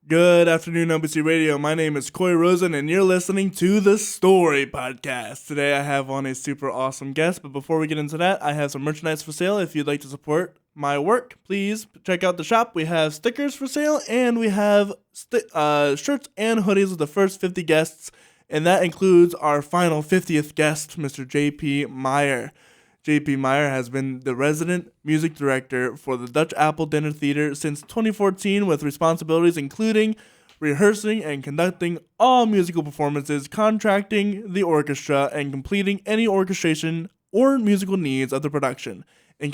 Good afternoon, NBC Radio. My name is Corey Rosen, and you're listening to the Story Podcast. Today, I have on a super awesome guest, but before we get into that, I have some merchandise for sale. If you'd like to support my work, please check out the shop. We have stickers for sale, and we have shirts and hoodies with the first 50 guests, and that includes our final 50th guest, Mr. J.P. Meyer. J.P. Meyer has been the resident music director for the Dutch Apple Dinner Theater since 2014, with responsibilities including rehearsing and conducting all musical performances, contracting the orchestra, and completing any orchestration or musical needs of the production. In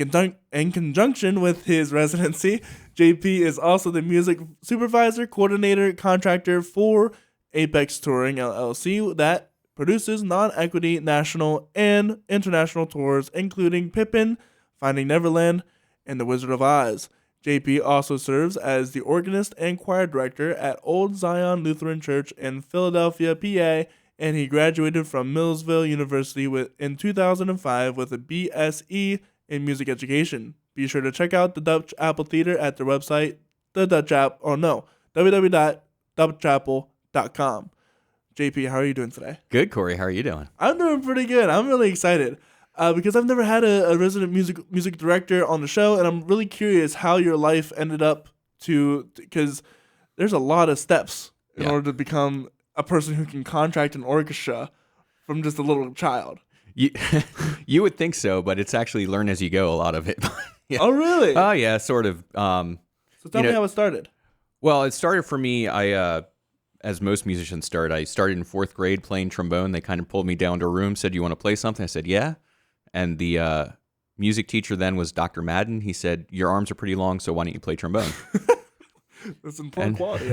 conjunction with his residency, J.P. is also the music supervisor, coordinator, contractor for Apex Touring LLC that produces non-equity national and international tours, including Pippin, Finding Neverland, and The Wizard of Oz. JP also serves as the organist and choir director at Old Zion Lutheran Church in Philadelphia, PA, and he graduated from Millersville University in 2005 with a BSE in music education. Be sure to check out the Dutch Apple Theater at their website, www.dutchapple.com. JP, how are you doing today? Good, Corey. How are you doing? I'm doing pretty good. I'm really excited because I've never had a resident music director on the show, and I'm really curious how your life ended up because there's a lot of steps in order to become a person who can contract an orchestra from just a little child. You would think so, but it's actually learn as you go, a lot of it. Yeah. Oh, really? Oh, yeah, sort of. So tell me how it started. Well, it started for me, as most musicians start, I started in 4th grade playing trombone. They kind of pulled me down to a room, said, "You want to play something?" I said, "Yeah." And the music teacher then was Dr. Madden. He said, "Your arms are pretty long, so why don't you play trombone?" That's important quality.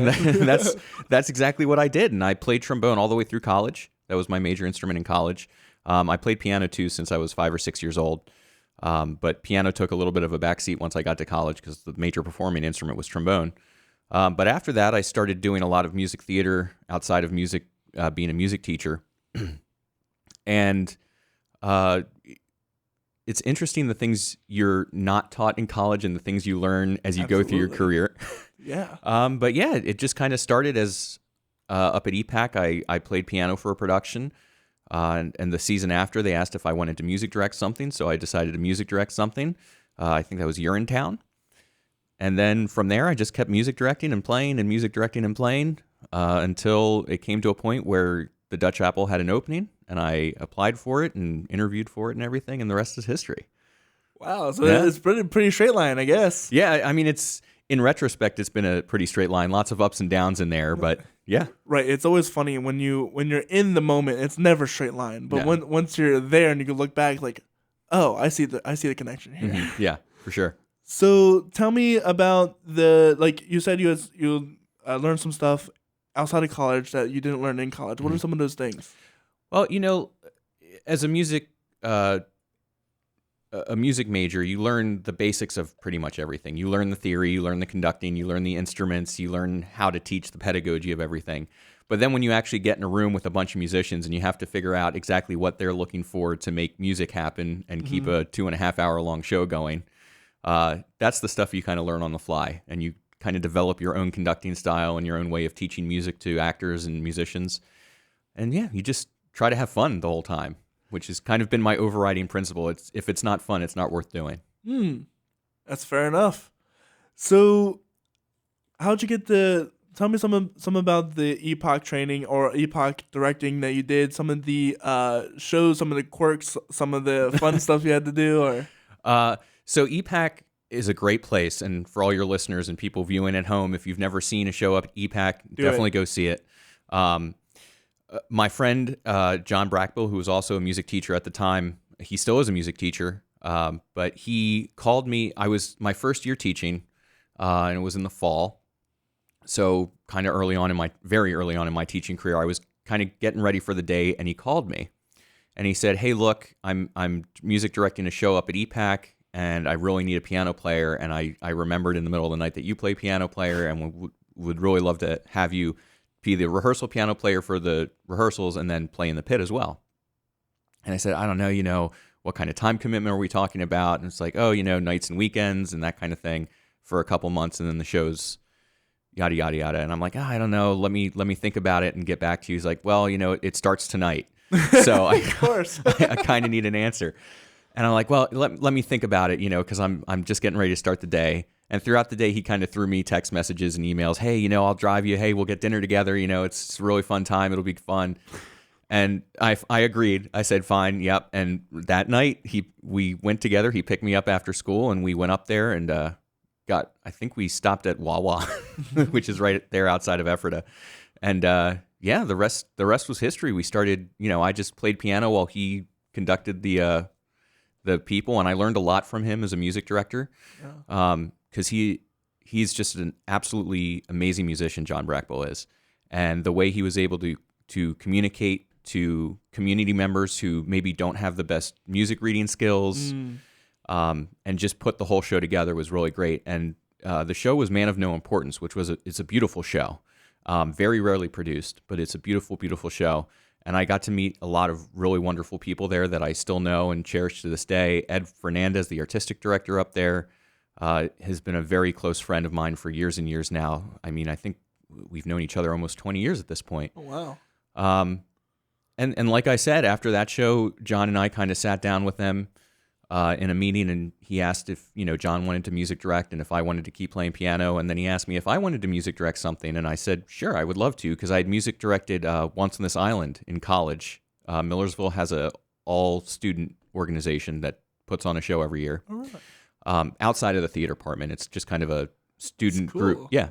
That's exactly what I did. And I played trombone all the way through college. That was my major instrument in college. I played piano, too, since I was 5 or 6 years old. But piano took a little bit of a backseat once I got to college because the major performing instrument was trombone. But after that, I started doing a lot of music theater outside of music, being a music teacher. And it's interesting the things you're not taught in college and the things you learn as you go through your career. Yeah. But yeah, it just kind of started as up at EPAC. I played piano for a production. And the season after, they asked if I wanted to music direct something. So I decided to music direct something. I think that was Urinetown. And then from there, I just kept music directing and playing and music directing and playing until it came to a point where the Dutch Apple had an opening, and I applied for it and interviewed for it and everything, and the rest is history. Wow, so it's pretty straight line, I guess. Yeah, I mean, in retrospect, it's been a pretty straight line. Lots of ups and downs in there, but yeah. Right, it's always funny when you're in the moment, it's never straight line. But once you're there and you can look back, like, oh, I see the connection here. Mm-hmm. Yeah, for sure. So tell me about like you said you learned some stuff outside of college that you didn't learn in college. What are some of those things? Well, as a music major, you learn the basics of pretty much everything. You learn the theory, you learn the conducting, you learn the instruments, you learn how to teach the pedagogy of everything. But then when you actually get in a room with a bunch of musicians and you have to figure out exactly what they're looking for to make music happen and keep a 2.5 hour long show going, that's the stuff you kind of learn on the fly, and you kind of develop your own conducting style and your own way of teaching music to actors and musicians. And yeah, you just try to have fun the whole time, which has kind of been my overriding principle. If it's not fun, it's not worth doing. That's fair enough. So how'd you get tell me some about the EPOC training or EPOC directing that you did, some of the shows, some of the quirks, some of the fun stuff you had to do, or... So EPAC is a great place, and for all your listeners and people viewing at home, if you've never seen a show up at EPAC, definitely go see it. My friend John Brackbill, who was also a music teacher at the time, he still is a music teacher, but he called me. I was my first year teaching, and it was in the fall. So kind of very early on in my teaching career, I was kind of getting ready for the day, and he called me, and he said, "Hey, look, I'm music directing a show up at EPAC. And I really need a piano player, and I remembered in the middle of the night that you play piano player, and would really love to have you be the rehearsal piano player for the rehearsals and then play in the pit as well." And I said, "I don't know, what kind of time commitment are we talking about?" And it's like, "Oh, nights and weekends and that kind of thing for a couple months, and then the show's, yada, yada, yada. And I'm like, I don't know. Let me think about it and get back to you. He's like, well, it starts tonight. So Of course. I kind of need an answer. And I'm like, well, let me think about it, because I'm just getting ready to start the day. And throughout the day, he kind of threw me text messages and emails. Hey, I'll drive you. Hey, we'll get dinner together. It's a really fun time. It'll be fun. And I agreed. I said, fine, yep. And that night, we went together. He picked me up after school, and we went up there and I think we stopped at Wawa, which is right there outside of Ephrata. And the rest was history. We started, I just played piano while he conducted the people, and I learned a lot from him as a music director. Because he's just an absolutely amazing musician, John Brackbill is. And the way he was able to communicate to community members who maybe don't have the best music reading skills, and just put the whole show together was really great. And the show was Man of No Importance, which it's a beautiful show. Very rarely produced, but it's a beautiful, beautiful show. And I got to meet a lot of really wonderful people there that I still know and cherish to this day. Ed Fernandez, the artistic director up there, has been a very close friend of mine for years and years now. I mean, I think we've known each other almost 20 years at this point. Oh, wow. And like I said, after that show, John and I kind of sat down with them in a meeting, and he asked if, John wanted to music direct and if I wanted to keep playing piano. And then he asked me if I wanted to music direct something. And I said, sure, I would love to, because I had music directed Once on This Island in college. Millersville has a all-student organization that puts on a show every year. All right. Outside of the theater department. It's just kind of a student cool. group. Yeah.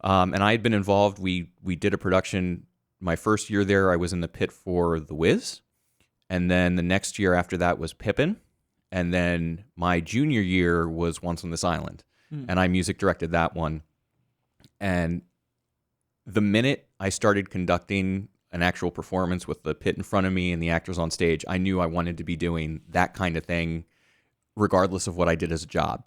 And I had been involved. We did a production. My first year there, I was in the pit for The Wiz. And then the next year after that was Pippin. And then my junior year was Once on This Island. And I music directed that one. And the minute I started conducting an actual performance with the pit in front of me and the actors on stage, I knew I wanted to be doing that kind of thing regardless of what I did as a job.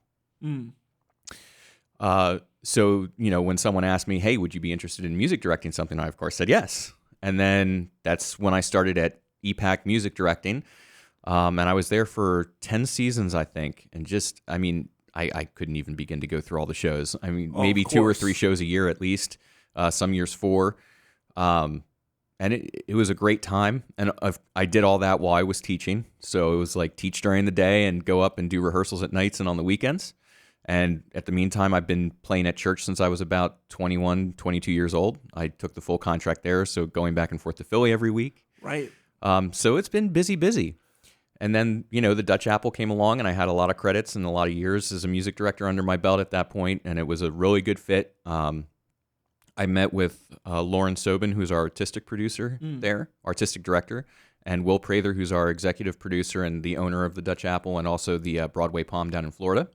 So, when someone asked me, hey, would you be interested in music directing something? I, of course, said yes. And then that's when I started at EPAC music directing. And I was there for 10 seasons, I think. And just, I couldn't even begin to go through all the shows. Maybe 2 or 3 shows a year at least, some years 4. And it was a great time. And I did all that while I was teaching. So it was like teach during the day and go up and do rehearsals at nights and on the weekends. And at the meantime, I've been playing at church since I was about 21, 22 years old. I took the full contract there, so going back and forth to Philly every week. Right. So it's been busy. And then, the Dutch Apple came along, and I had a lot of credits and a lot of years as a music director under my belt at that point, and it was a really good fit. I met with Lauren Sobin, who's our artistic producer there, artistic director, and Will Prather, who's our executive producer and the owner of the Dutch Apple and also the Broadway Palm down in Florida.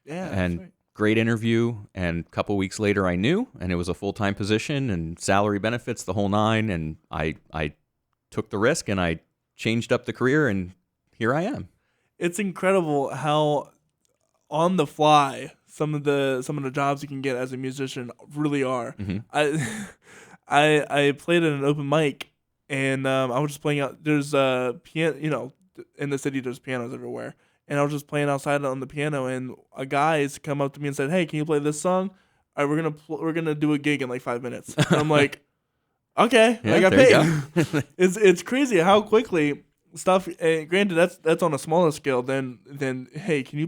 Yeah, and right. Great interview. And a couple weeks later, I knew, and it was a full-time position and salary benefits, the whole nine. And I took the risk and I changed up the career, and here I am. It's incredible how on the fly some of the jobs you can get as a musician really are. I played at an open mic, and I was just playing out. There's piano, in the city there's pianos everywhere. And I was just playing outside on the piano, and a guy's come up to me and said, "Hey, can you play this song? All right, we're gonna do a gig in like 5 minutes." And I'm like, "Okay, Yeah, I got there paid." you go. It's crazy how quickly stuff. Granted, that's on a smaller scale than hey, can you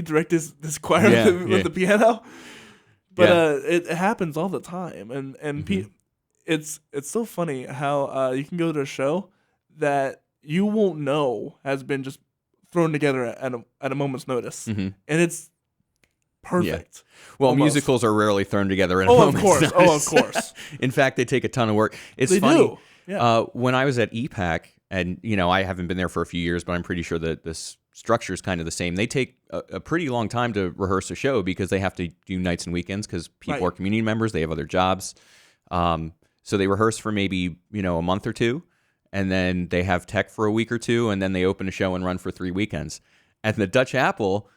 direct this choir with the piano? But it happens all the time, and it's so funny how you can go to a show that you won't know has been just thrown together at a moment's notice, and it's perfect. Yeah. Well, almost. Musicals are rarely thrown together at a moment's notice. Of course. In fact, they take a ton of work. It's They funny. do. Yeah. When I was at EPAC, and I haven't been there for a few years, but I'm pretty sure that this structure is kind of the same. They take a pretty long time to rehearse a show because they have to do nights and weekends because people are community members. They have other jobs. So they rehearse for maybe, a month or two. And then they have tech for a week or two, and then they open a show and run for 3 weekends. At the Dutch Apple,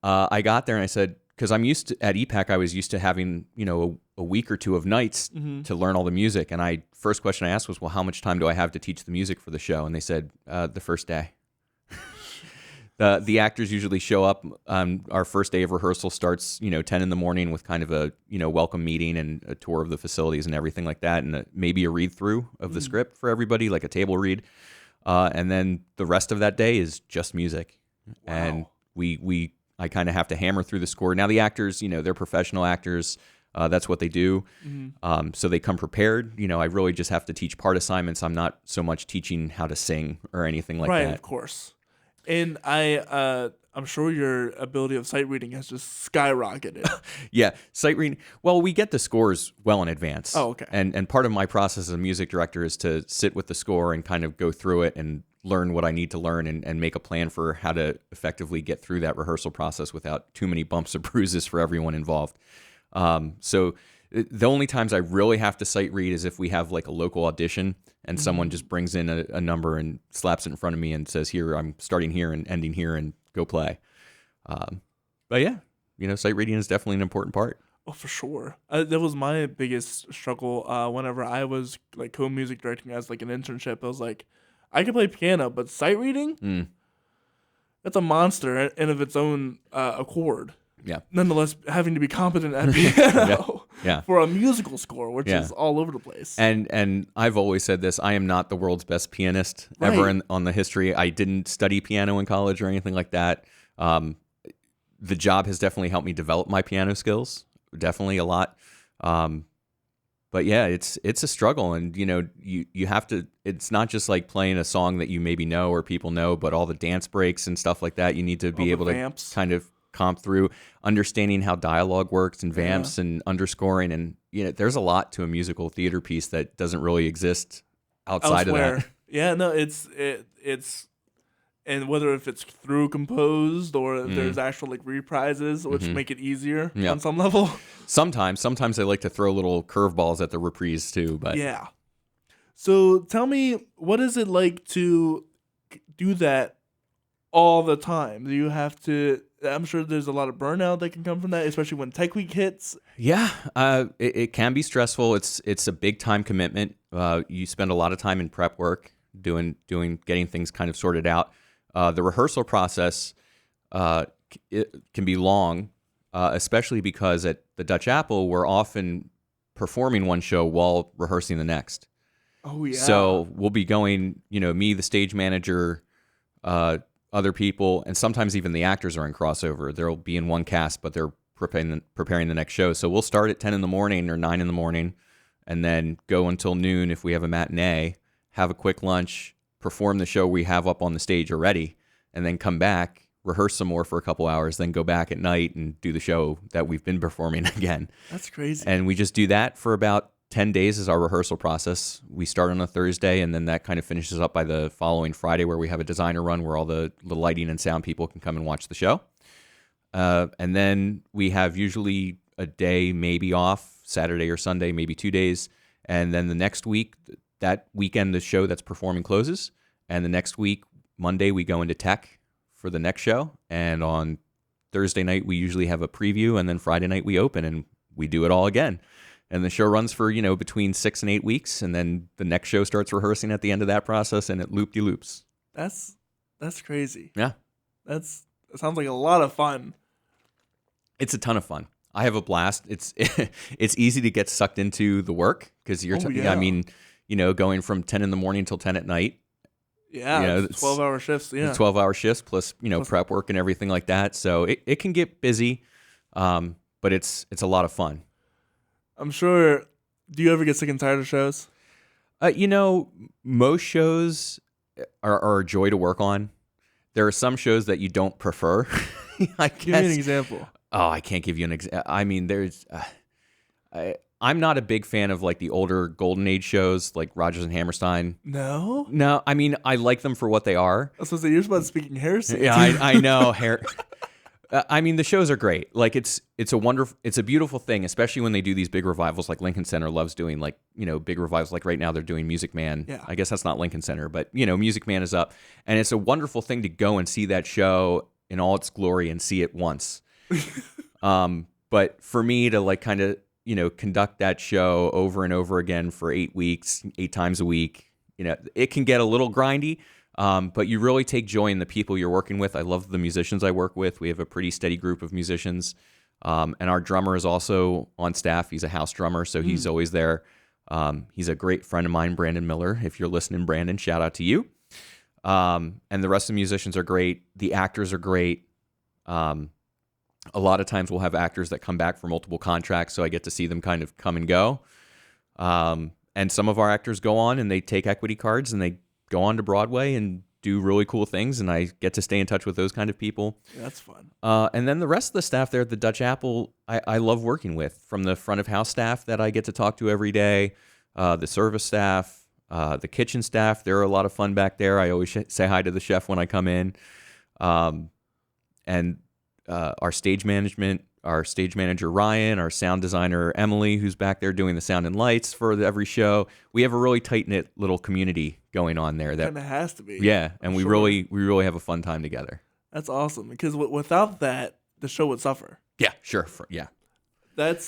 I got there and I said, because at EPAC, I was used to having, a week or two of nights to learn all the music. And first question I asked was, well, how much time do I have to teach the music for the show? And they said, the first day. The actors usually show up. Our first day of rehearsal starts, 10 in the morning with kind of a, welcome meeting and a tour of the facilities and everything like that, and maybe a read through of the script for everybody, like a table read. And then the rest of that day is just music. Wow. And I kind of have to hammer through the score. Now the actors, they're professional actors. That's what they do. So they come prepared. I really just have to teach part assignments. I'm not so much teaching how to sing or anything like that. Right, of course. And I'm sure your ability of sight reading has just skyrocketed. Yeah, sight reading. Well, we get the scores well in advance. Oh, okay. And part of my process as a music director is to sit with the score and kind of go through it and learn what I need to learn and make a plan for how to effectively get through that rehearsal process without too many bumps or bruises for everyone involved. So the only times I really have to sight read is if we have like a local audition and someone just brings in a number and slaps it in front of me and says, here, I'm starting here and ending here and go play. But yeah, sight reading is definitely an important part. Oh, for sure. That was my biggest struggle whenever I was like co-music directing as like an internship. I was like, I can play piano, but sight reading, that's a monster in of its own accord. Yeah. Nonetheless, having to be competent at piano Yeah. for a musical score, which is all over the place. And I've always said this: I am not the world's best pianist ever on the history. I didn't study piano in college or anything like that. The job has definitely helped me develop my piano skills, definitely a lot. But yeah, it's a struggle, and you have to. It's not just like playing a song that you maybe know or people know, but all the dance breaks and stuff like that. You need to be able to kind of comp through, understanding how dialogue works and vamps and underscoring, and there's a lot to a musical theater piece that doesn't really exist outside elsewhere. of that. Yeah, no, it's and whether if it's through composed or if there's actual like reprises, which make it easier on some level. Sometimes I like to throw little curveballs at the reprise too, but yeah. So tell me, what is it like to do that all the time? Do you have to? I'm sure there's a lot of burnout that can come from that, especially when Tech Week hits. Yeah, it can be stressful. It's a big time commitment. You spend a lot of time in prep work, getting things kind of sorted out. The rehearsal process it can be long, especially because at the Dutch Apple we're often performing one show while rehearsing the next. Oh yeah. So we'll be going, me, the stage manager, other people, and sometimes even the actors are in crossover. They'll be in one cast, but they're preparing the next show. So we'll start at 10 in the morning or 9 in the morning and then go until noon if we have a matinee, have a quick lunch, perform the show we have up on the stage already, and then come back, rehearse some more for a couple hours, then go back at night and do the show that we've been performing again. That's crazy. And we just do that for about 10 days is our rehearsal process. We start on a Thursday, and then that kind of finishes up by the following Friday, where we have a designer run where all the lighting and sound people can come and watch the show. And then we have usually a day maybe off, Saturday or Sunday, maybe 2 days. And then the next week, that weekend, the show that's performing closes. And the next week, Monday, we go into tech for the next show. And on Thursday night, we usually have a preview. And then Friday night, we open and we do it all again. And the show runs for, between 6 and 8 weeks. And then the next show starts rehearsing at the end of that process, and it loop-de-loops. That's crazy. Yeah. That sounds like a lot of fun. It's a ton of fun. I have a blast. It's easy to get sucked into the work because you're, going from 10 in the morning till 10 at night. Yeah, 12-hour shifts. Yeah, 12-hour shifts plus prep work and everything like that. So it can get busy, but it's a lot of fun. I'm sure. Do you ever get sick and tired of shows? Most shows are a joy to work on. There are some shows that you don't prefer. I guess. Give me an example. Oh, I can't give you an example. I mean, I'm not a big fan of like the older Golden Age shows like Rodgers and Hammerstein. No. I mean, I like them for what they are. I was supposed to say, you're supposed to speak in heresy. Yeah, I know. I mean, the shows are great. Like it's a beautiful thing, especially when they do these big revivals. Like Lincoln Center loves doing big revivals. Like right now they're doing Music Man. Yeah. I guess that's not Lincoln Center, but Music Man is up, and it's a wonderful thing to go and see that show in all its glory and see it once. But for me to like kind of conduct that show over and over again for 8 weeks, 8 times a week, it can get a little grindy. But you really take joy in the people you're working with. I love the musicians I work with. We have a pretty steady group of musicians. And our drummer is also on staff. He's a house drummer, so he's always there. He's a great friend of mine, Brandon Miller. If you're listening, Brandon, shout out to you. And the rest of the musicians are great. The actors are great. A lot of times we'll have actors that come back for multiple contracts, so I get to see them kind of come and go. And some of our actors go on and they take equity cards and they go on to Broadway and do really cool things, and I get to stay in touch with those kind of people. Yeah, that's fun. And then the rest of the staff there at the Dutch Apple, I love working with, from the front of house staff that I get to talk to every day, the service staff, the kitchen staff. They're a lot of fun back there. I always say hi to the chef when I come in. And our stage management, our stage manager, Ryan, our sound designer, Emily, who's back there doing the sound and lights for every show. We have a really tight-knit little community going on there. That kind of has to be. Yeah, and we really have a fun time together. That's awesome, because without that, the show would suffer. Yeah, sure. Yeah. That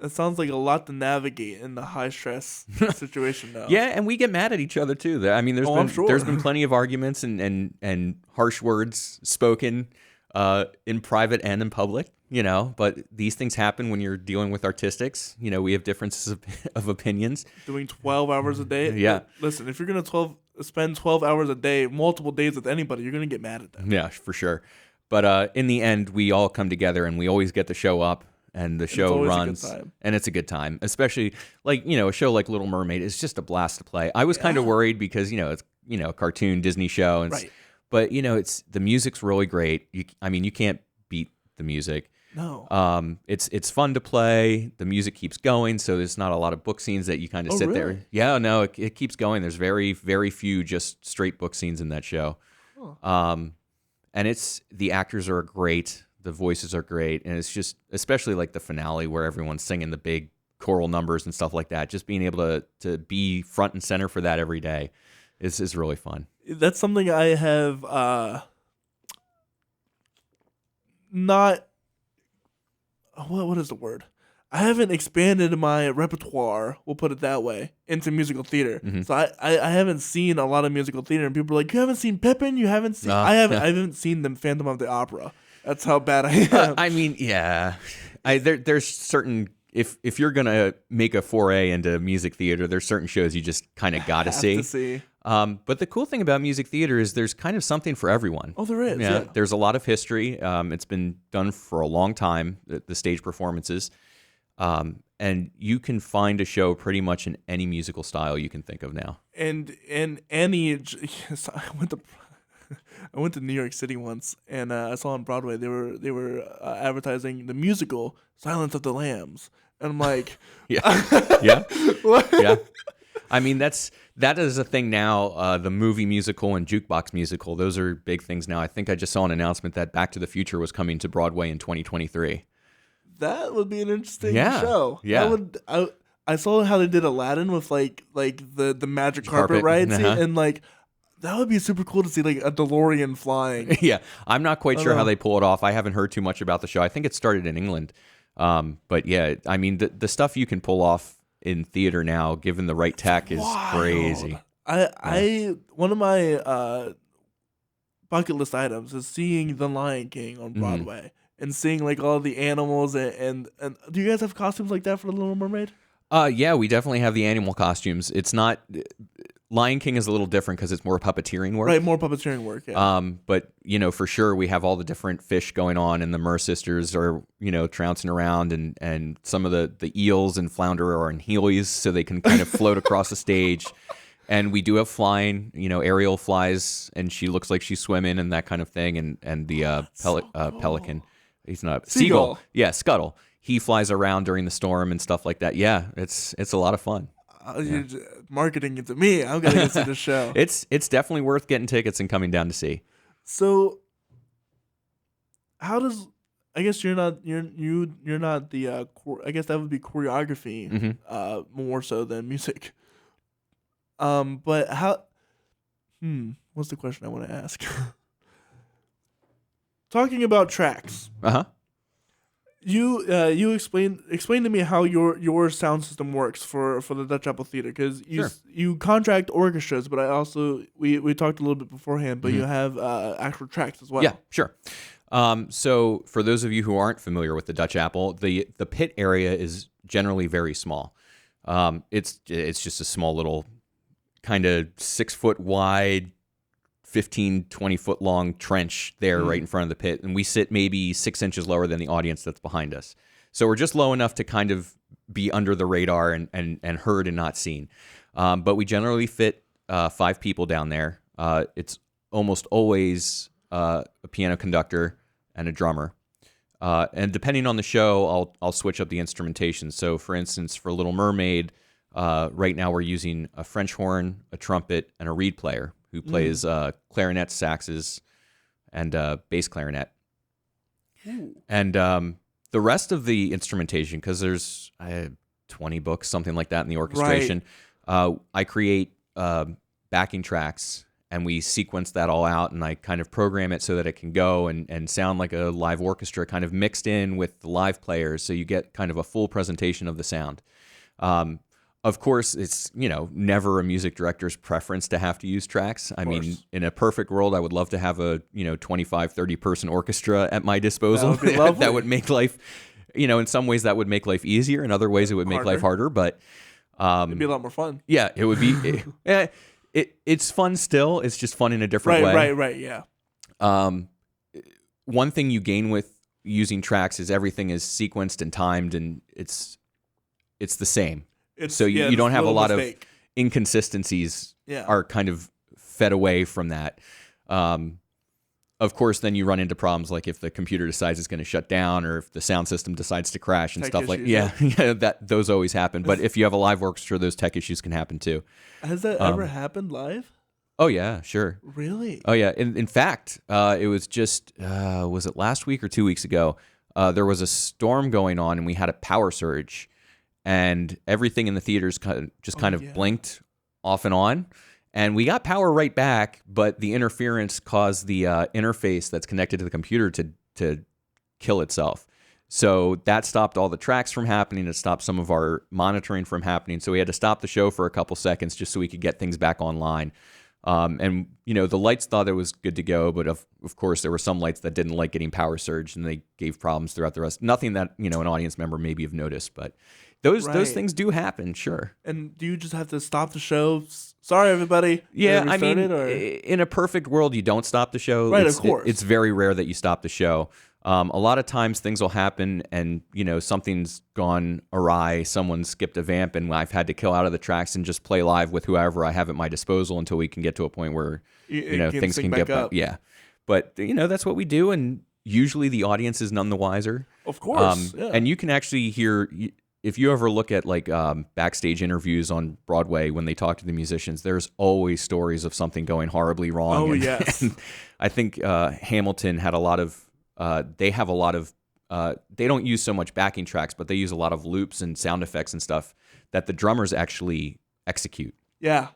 sounds like a lot to navigate in the high-stress situation now. Yeah, and we get mad at each other, too. I mean, there's been plenty of arguments and harsh words spoken in private and in public, but these things happen when you're dealing with artistics. We have differences of opinions. Doing 12 hours a day? Yeah. Listen, if you're going to spend 12 hours a day, multiple days with anybody, you're going to get mad at them. Yeah, for sure. But in the end, we all come together and we always get the show up. And the show runs, and it's a good time. Especially a show like Little Mermaid is just a blast to play. I was kind of worried because it's a cartoon Disney show, and right. But it's the music's really great. You can't beat the music. No. It's fun to play. The music keeps going, so there's not a lot of book scenes that you kind of sit there. Yeah, no, it keeps going. There's very, very few just straight book scenes in that show. Huh. And the actors are great. The voices are great, and it's just, especially like the finale where everyone's singing the big choral numbers and stuff like that. Just being able to be front and center for that every day is really fun. That's something I have not. What is the word? I haven't expanded my repertoire, we'll put it that way, into musical theater. Mm-hmm. So I haven't seen a lot of musical theater, and people are like, "You haven't seen Pippin? You haven't seen?" I haven't seen the Phantom of the Opera. That's how bad I am. I mean, yeah. There's certain, if you're gonna make a foray into music theater, there's certain shows you just kind of gotta see. But the cool thing about music theater is there's kind of something for everyone. Oh, there is. Yeah. There's a lot of history. It's been done for a long time. The stage performances, and you can find a show pretty much in any musical style you can think of now. And any, I went to New York City once, and I saw on Broadway they were advertising the musical Silence of the Lambs, and I'm like, yeah. What? Yeah. I mean, that is a thing now. The movie musical and Jukebox musical, those are big things now. I think I just saw an announcement that Back to the Future was coming to Broadway in 2023. That would be an interesting show. Yeah. I saw how they did Aladdin with like the magic carpet ride scene, and that would be super cool to see, like, a DeLorean flying. Yeah, I'm not quite sure how they pull it off. I haven't heard too much about the show. I think it started in England. But yeah, I mean, the stuff you can pull off in theater now, given the right tech, is crazy. One of my bucket list items is seeing The Lion King on Broadway and seeing like all the animals and do you guys have costumes like that for The Little Mermaid? Yeah, we definitely have the animal costumes. It's not. Lion King is a little different because it's more puppeteering work. Right, more puppeteering work, yeah. But, for sure we have all the different fish going on, and the mer sisters are, trouncing around, and some of the eels and flounder are in heelys so they can kind of float across the stage. And we do have flying, Ariel flies, and she looks like she's swimming and that kind of thing. And the pelican, he's not, seagull. Yeah, Scuttle. He flies around during the storm and stuff like that. Yeah, it's a lot of fun. You're marketing it to me. I'm gonna go see the show. It's definitely worth getting tickets and coming down to see. So, how does? I guess you're not the. I guess that would be choreography, more so than music. But how? What's the question I want to ask? Talking about tracks. You explain to me how your sound system works for the Dutch Apple Theater, because you contract orchestras, but I also we talked a little bit beforehand, but you have actual tracks as well. Yeah, sure. So for those of you who aren't familiar with the Dutch Apple, the pit area is generally very small. It's just a small little kind of 6 foot wide, 15, 20 foot long trench there right in front of the pit. And we sit maybe 6 inches lower than the audience that's behind us. So we're just low enough to kind of be under the radar and heard and not seen. But we generally fit 5 people down there. It's almost always a piano conductor and a drummer. And depending on the show, I'll switch up the instrumentation. So for instance, for Little Mermaid, right now we're using a French horn, a trumpet, and a reed player who plays clarinet, saxes, and bass clarinet. And the rest of the instrumentation, because there's 20 books, something like that in the orchestration, I create backing tracks, and we sequence that all out, and I kind of program it so that it can go and sound like a live orchestra, kind of mixed in with the live players, so you get kind of a full presentation of the sound. Of course, it's, never a music director's preference to have to use tracks. I mean, in a perfect world, I would love to have a, 25, 30 person orchestra at my disposal. That would be lovely. That would make life, in some ways that would make life easier. In other ways, it would make life harder. But it'd be a lot more fun. Yeah, it would be. It's fun still. It's just fun in a different way. Right, yeah. One thing you gain with using tracks is everything is sequenced and timed, and it's the same. So you don't have a lot of inconsistencies are kind of fed away from that. Of course, then you run into problems like if the computer decides it's going to shut down, or if the sound system decides to crash and stuff like that. Those always happen. But if you have a live orchestra, those tech issues can happen too. Has that ever happened live? Oh yeah, sure. Really? Oh yeah. In fact, it was just was it last week or 2 weeks ago? There was a storm going on, and we had a power surge. And everything in the theaters kind of blinked off and on. And we got power right back, but the interference caused the interface that's connected to the computer to kill itself. So that stopped all the tracks from happening. It stopped some of our monitoring from happening. So we had to stop the show for a couple seconds just so we could get things back online. And, the lights thought it was good to go, but of course there were some lights that didn't like getting power surged, and they gave problems throughout the rest. Nothing that, an audience member maybe have noticed, but those things do happen, sure. And do you just have to stop the show? Sorry, everybody. Yeah, I mean, in a perfect world, you don't stop the show. Right, of course. It's very rare that you stop the show. A lot of times things will happen, and something's gone awry. Someone skipped a vamp, and I've had to kill out of the tracks and just play live with whoever I have at my disposal until we can get to a point where things can get up. Yeah, but that's what we do, and usually the audience is none the wiser. Of course, and you can actually hear. If you ever look at backstage interviews on Broadway when they talk to the musicians, there's always stories of something going horribly wrong. Oh, yes. And I think Hamilton had a lot of. They have a lot of. They don't use so much backing tracks, but they use a lot of loops and sound effects and stuff that the drummers actually execute. Yeah.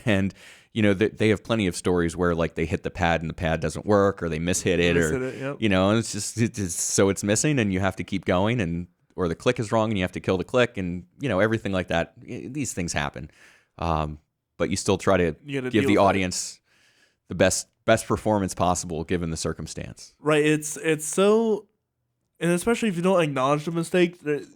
And they have plenty of stories where they hit the pad and the pad doesn't work, or they mishit it, and it's just it's missing, and you have to keep going, or the click is wrong and you have to kill the click, and everything like that. These things happen, but you still try to give the audience the best performance possible given the circumstance. Right. It's so, and especially if you don't acknowledge the mistake, the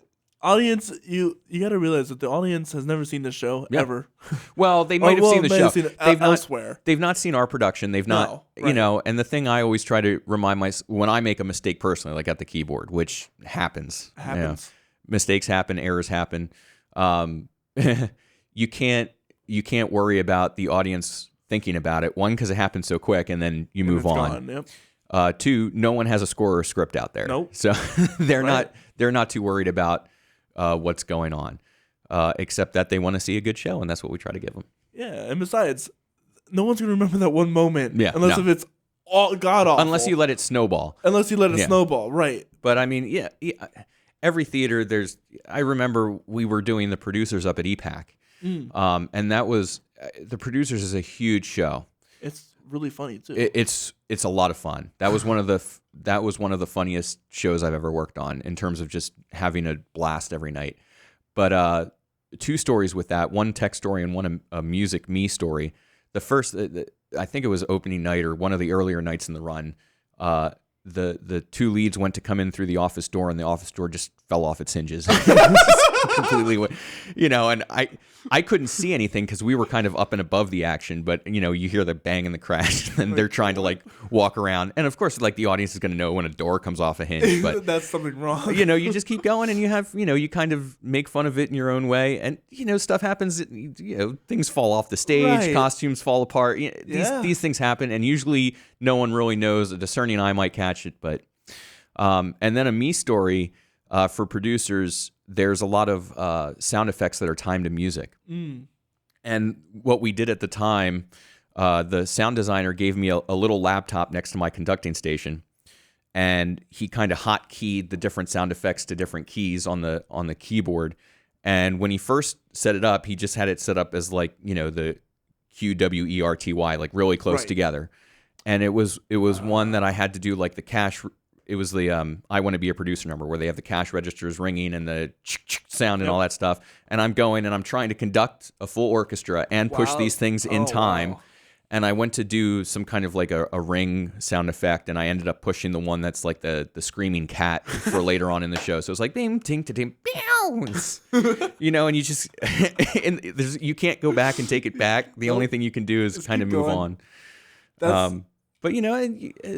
audience, you got to realize that the audience has never seen this show ever. Well, they might have seen the show. They've elsewhere. They've not seen our production. They've not, and the thing I always try to remind myself when I make a mistake personally, like at the keyboard, which happens. Mistakes happen, errors happen. You can't worry about the audience thinking about it. One, because it happens so quick, and then you move on. Gone, yep. Two, no one has a score or a script out there. Nope. So they're not too worried about what's going on, except that they want to see a good show, and that's what we try to give them. Yeah, and besides, no one's gonna remember that one moment. Yeah, unless if it's all god awful. Unless you let it snowball. Snowball, right? But I mean, yeah, every theater. I remember we were doing the producers up at EPAC, and that was the producers is a huge show. It's really funny too. It's a lot of fun. That was one of the funniest shows I've ever worked on in terms of just having a blast every night. But 2 stories with that, one tech story and one a music me story. The first, I think it was opening night or one of the earlier nights in the run. The 2 leads went to come in through the office door, and the office door just fell off its hinges. Completely, and I couldn't see anything because we were kind of up and above the action, but you hear the bang and the crash, and they're trying to like walk around, and of course, like the audience is going to know when a door comes off a hinge, but that's something wrong. You just keep going, and you have, you kind of make fun of it in your own way, and stuff happens. Things fall off the stage, right. Costumes fall apart. These things happen, and usually no one really knows. A discerning eye might catch it, but and then a me story for producers. There's a lot of sound effects that are timed to music. And what we did at the time, the sound designer gave me a little laptop next to my conducting station, and he kind of hotkeyed the different sound effects to different keys on the keyboard. And when he first set it up, he just had it set up as like, the QWERTY, like really close together. And it was one that I had to do like the cash. It was the I Want to Be a Producer number where they have the cash registers ringing and the sound and all that stuff. And I'm going and I'm trying to conduct a full orchestra and push these things in time. Wow. And I went to do some kind of like a ring sound effect, and I ended up pushing the one that's like the screaming cat for later on in the show. So it's like bing, ting, ting, bounce, and you just and you can't go back and take it back. The only thing you can do is kind of move on. But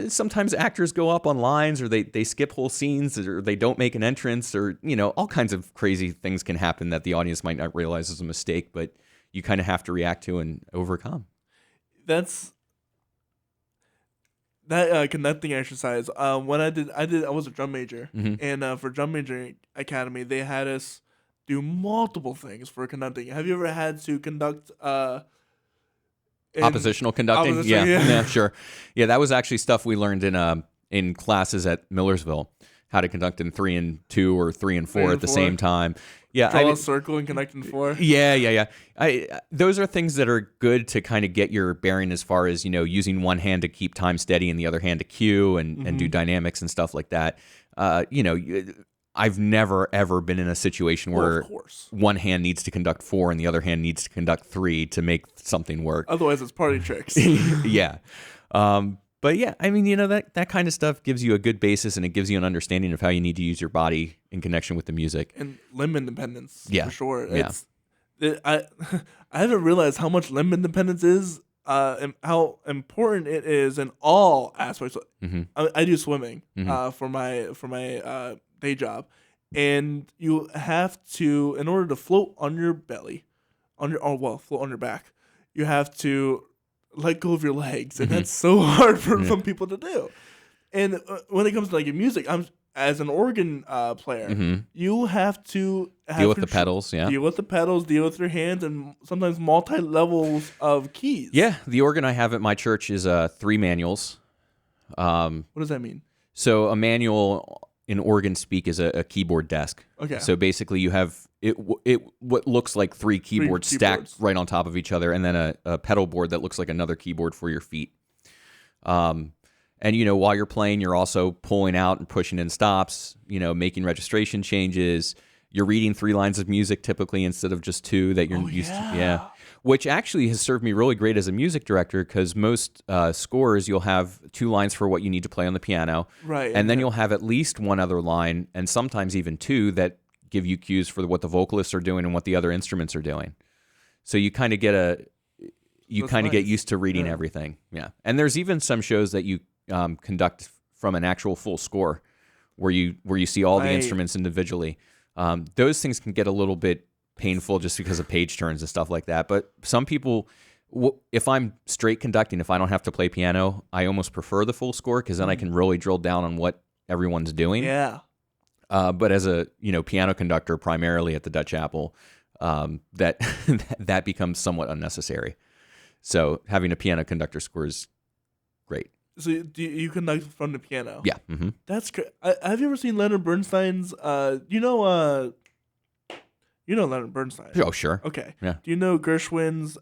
sometimes actors go up on lines, or they skip whole scenes, or they don't make an entrance, or all kinds of crazy things can happen that the audience might not realize is a mistake, but you kind of have to react to and overcome. That's that conducting exercise. When I was a drum major, and for drum major academy, they had us do multiple things for conducting. Have you ever had to conduct? Oppositional conducting? Yeah, sure. Yeah, that was actually stuff we learned in classes at Millersville, how to conduct in 3 and 2 or 3 and 4 at the same time. Yeah, draw a circle and conduct in 4. Yeah. Those are things that are good to kind of get your bearing as far as, using one hand to keep time steady and the other hand to cue and do dynamics and stuff like that. I've never, ever been in a situation where one hand needs to conduct 4 and the other hand needs to conduct 3 to make something work. Otherwise, it's party tricks. Yeah. But yeah, I mean, that kind of stuff gives you a good basis, and it gives you an understanding of how you need to use your body in connection with the music. And limb independence, for sure. Yeah. I haven't realized how much limb independence is, and how important it is in all aspects. I do swimming for my day job, and you have to, in order to float on your belly, float on your back, you have to let go of your legs, and that's so hard for some people to do. And when it comes to like music, as an organ player, you have to deal with the pedals, deal with the pedals, deal with your hands, and sometimes multi levels of keys. Yeah, the organ I have at my church is 3 manuals. What does that mean? So a manual in organ speak is a keyboard desk. Okay. So basically you have what looks like 3 keyboards stacked right on top of each other, and then a pedal board that looks like another keyboard for your feet. And while you're playing, you're also pulling out and pushing in stops, making registration changes. You're reading 3 lines of music typically instead of just 2 that you're used to. Yeah. Which actually has served me really great as a music director, because most scores you'll have 2 lines for what you need to play on the piano. Right. And then you'll have at least 1 other line, and sometimes even 2 that give you cues for what the vocalists are doing and what the other instruments are doing. So you kind of get get used to reading everything. Yeah. And there's even some shows that you conduct from an actual full score where you see all the instruments individually. Those things can get a little bit painful just because of page turns and stuff like that. But some people, if I'm straight conducting, if I don't have to play piano, I almost prefer the full score, because then I can really drill down on what everyone's doing. Yeah. But as a piano conductor primarily at the Dutch Chapel, that becomes somewhat unnecessary. So having a piano conductor score is great. So do you conduct from the piano? Yeah. Mm-hmm. That's great. Have you ever seen Leonard Bernstein's? You know Leonard Bernstein. Oh, sure. Okay. Yeah. Do you know Gershwin's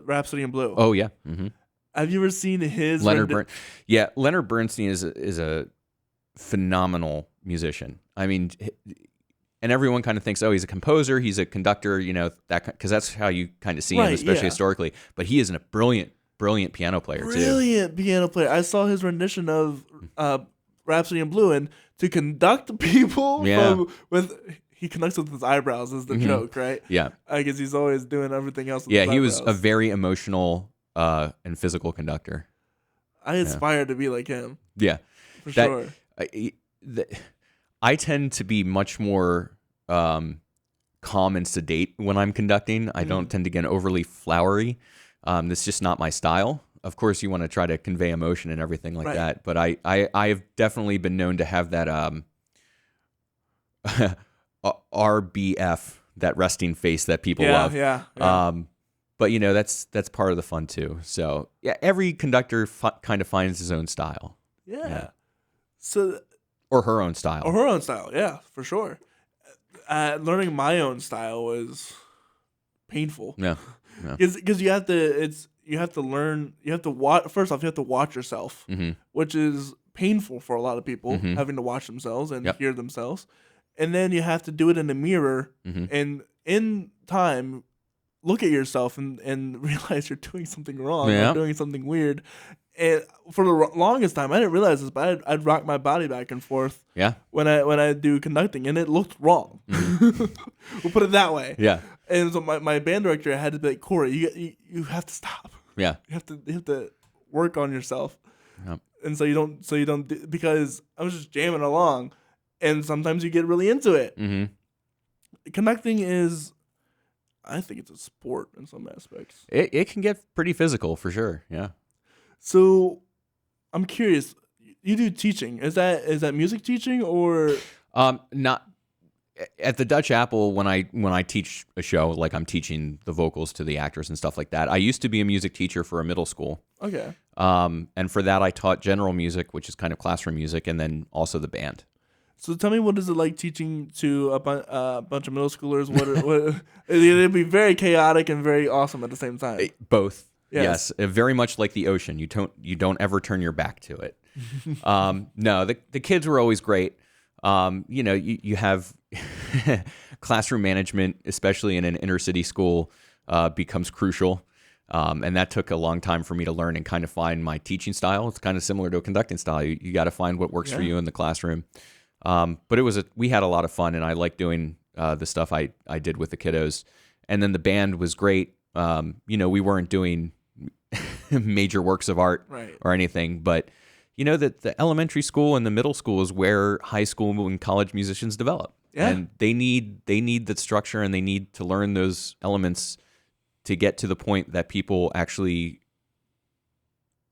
Rhapsody in Blue? Oh, yeah. Mm-hmm. Have you ever seen his Leonard Bernstein is a phenomenal musician. I mean, and everyone kind of thinks, oh, he's a composer, he's a conductor, that because that's how you kind of see him, especially historically. But he is a brilliant piano player too. Brilliant piano player. I saw his rendition of Rhapsody in Blue, and to conduct people he conducts with his eyebrows is the joke, right? Yeah. I guess he's always doing everything else with his eyebrows. He was a very emotional and physical conductor. I aspire to be like him. Yeah. For sure. I tend to be much more calm and sedate when I'm conducting. I don't tend to get overly flowery. That's just not my style. Of course, you want to try to convey emotion and everything like that. But I have definitely been known to have that RBF, that resting face that people love. Yeah. But that's part of the fun too. So yeah, every conductor kind of finds his own style. Yeah. So. Or her own style. Yeah, for sure. Learning my own style was painful. Yeah. Because you have to learn. You have to watch. First off, you have to watch yourself, which is painful for a lot of people, having to watch themselves and hear themselves. And then you have to do it in the mirror, and in time, look at yourself and realize you're doing something wrong, or doing something weird. And for the longest time, I didn't realize this, but I'd rock my body back and forth. Yeah. When I do conducting, and it looked wrong. We'll put it that way. Yeah. And so my band director had to be like, Corey, you have to stop. Yeah. You have to work on yourself. Yep. And so you don't because I was just jamming along, and sometimes you get really into it. Conducting is, I think it's a sport in some aspects. It can get pretty physical for sure. Yeah. So I'm curious, you do teaching. Is that music teaching or not at the Dutch Apple when I teach a show, like I'm teaching the vocals to the actors and stuff like that. I used to be a music teacher for a middle school. Okay. And for that I taught general music, which is kind of classroom music, and then also the band. So tell me, what is it like teaching to a bunch of middle schoolers? What it'd be very chaotic and very awesome at the same time. Both. Yes. Very much like the ocean. You don't ever turn your back to it. No, the kids were always great. You have classroom management, especially in an inner city school, becomes crucial. And that took a long time for me to learn and kind of find my teaching style. It's kind of similar to a conducting style. You got to find what works for you in the classroom. But we had a lot of fun, and I liked doing the stuff I did with the kiddos. And then the band was great. We weren't doing major works of art or anything, but that the elementary school and the middle school is where high school and college musicians develop. Yeah. And they need the structure, and they need to learn those elements to get to the point that people actually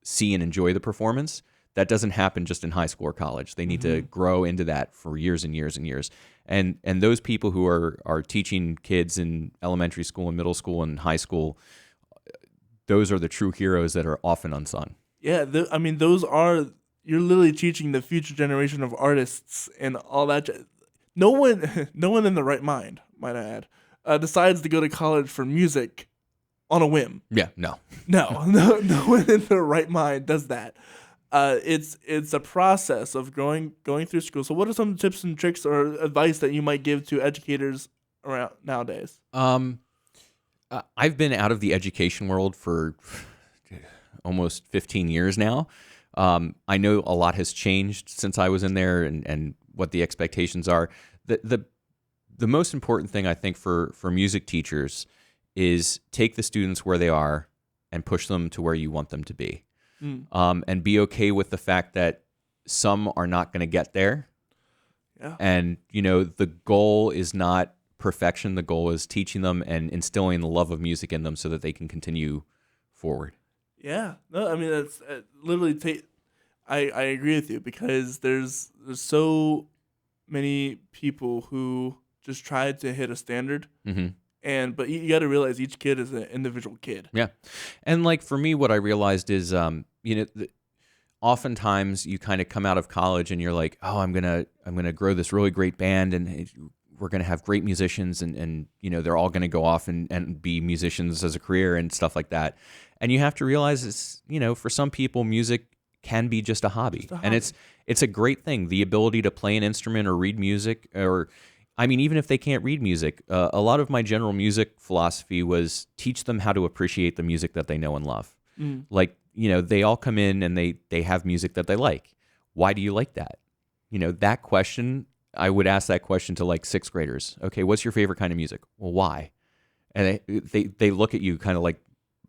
see and enjoy the performance. That doesn't happen just in high school or college. They need to grow into that for years and years and years. And those people who are teaching kids in elementary school and middle school and high school, those are the true heroes that are often unsung. Yeah, you're literally teaching the future generation of artists and all that. No one in the right mind, might I add, decides to go to college for music on a whim. Yeah, no one in their right mind does that. It's a process of going through school. So what are some tips and tricks or advice that you might give to educators around nowadays? I've been out of the education world for almost 15 years now. I know a lot has changed since I was in there, and what the expectations are. The most important thing I think for music teachers is take the students where they are and push them to where you want them to be. And be okay with the fact that some are not going to get there. Yeah. And, the goal is not perfection. The goal is teaching them and instilling the love of music in them so that they can continue forward. Yeah. No, I mean, that's literally, I agree with you, because there's so many people who just try to hit a standard. But you got to realize each kid is an individual kid. Yeah. And like for me, what I realized is, oftentimes you kind of come out of college and you're like, oh, I'm gonna grow this really great band, and we're going to have great musicians and they're all going to go off and be musicians as a career and stuff like that. And you have to realize it's, for some people, music can be just a hobby. And it's a great thing. The ability to play an instrument or read music, even if they can't read music, a lot of my general music philosophy was teach them how to appreciate the music that they know and love. Like, they all come in and they have music that they like. Why do you like that? That question, I would ask that question to like sixth graders. Okay, what's your favorite kind of music? Well, why? And they look at you kind of like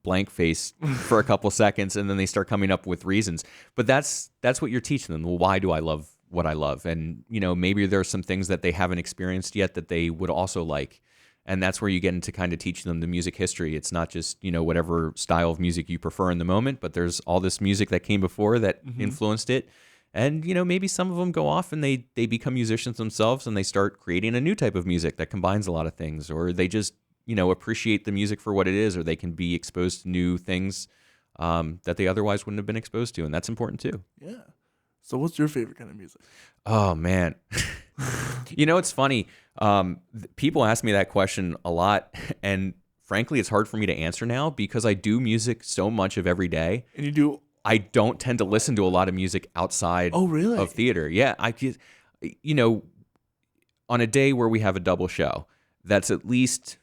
blank face for a couple seconds, and then they start coming up with reasons. But that's what you're teaching them. Well, why do I love what I love? And maybe there's some things that they haven't experienced yet that they would also like. And that's where you get into kind of teaching them the music history. It's not just, whatever style of music you prefer in the moment, but there's all this music that came before that influenced it. And, maybe some of them go off and they become musicians themselves and they start creating a new type of music that combines a lot of things, or they just, appreciate the music for what it is, or they can be exposed to new things that they otherwise wouldn't have been exposed to. And that's important too. Yeah. So what's your favorite kind of music? Oh, man. It's funny. People ask me that question a lot. And frankly, it's hard for me to answer now because I do music so much of every day. And you do? I don't tend to listen to a lot of music outside of theater. Yeah. On a day where we have a double show, that's at least,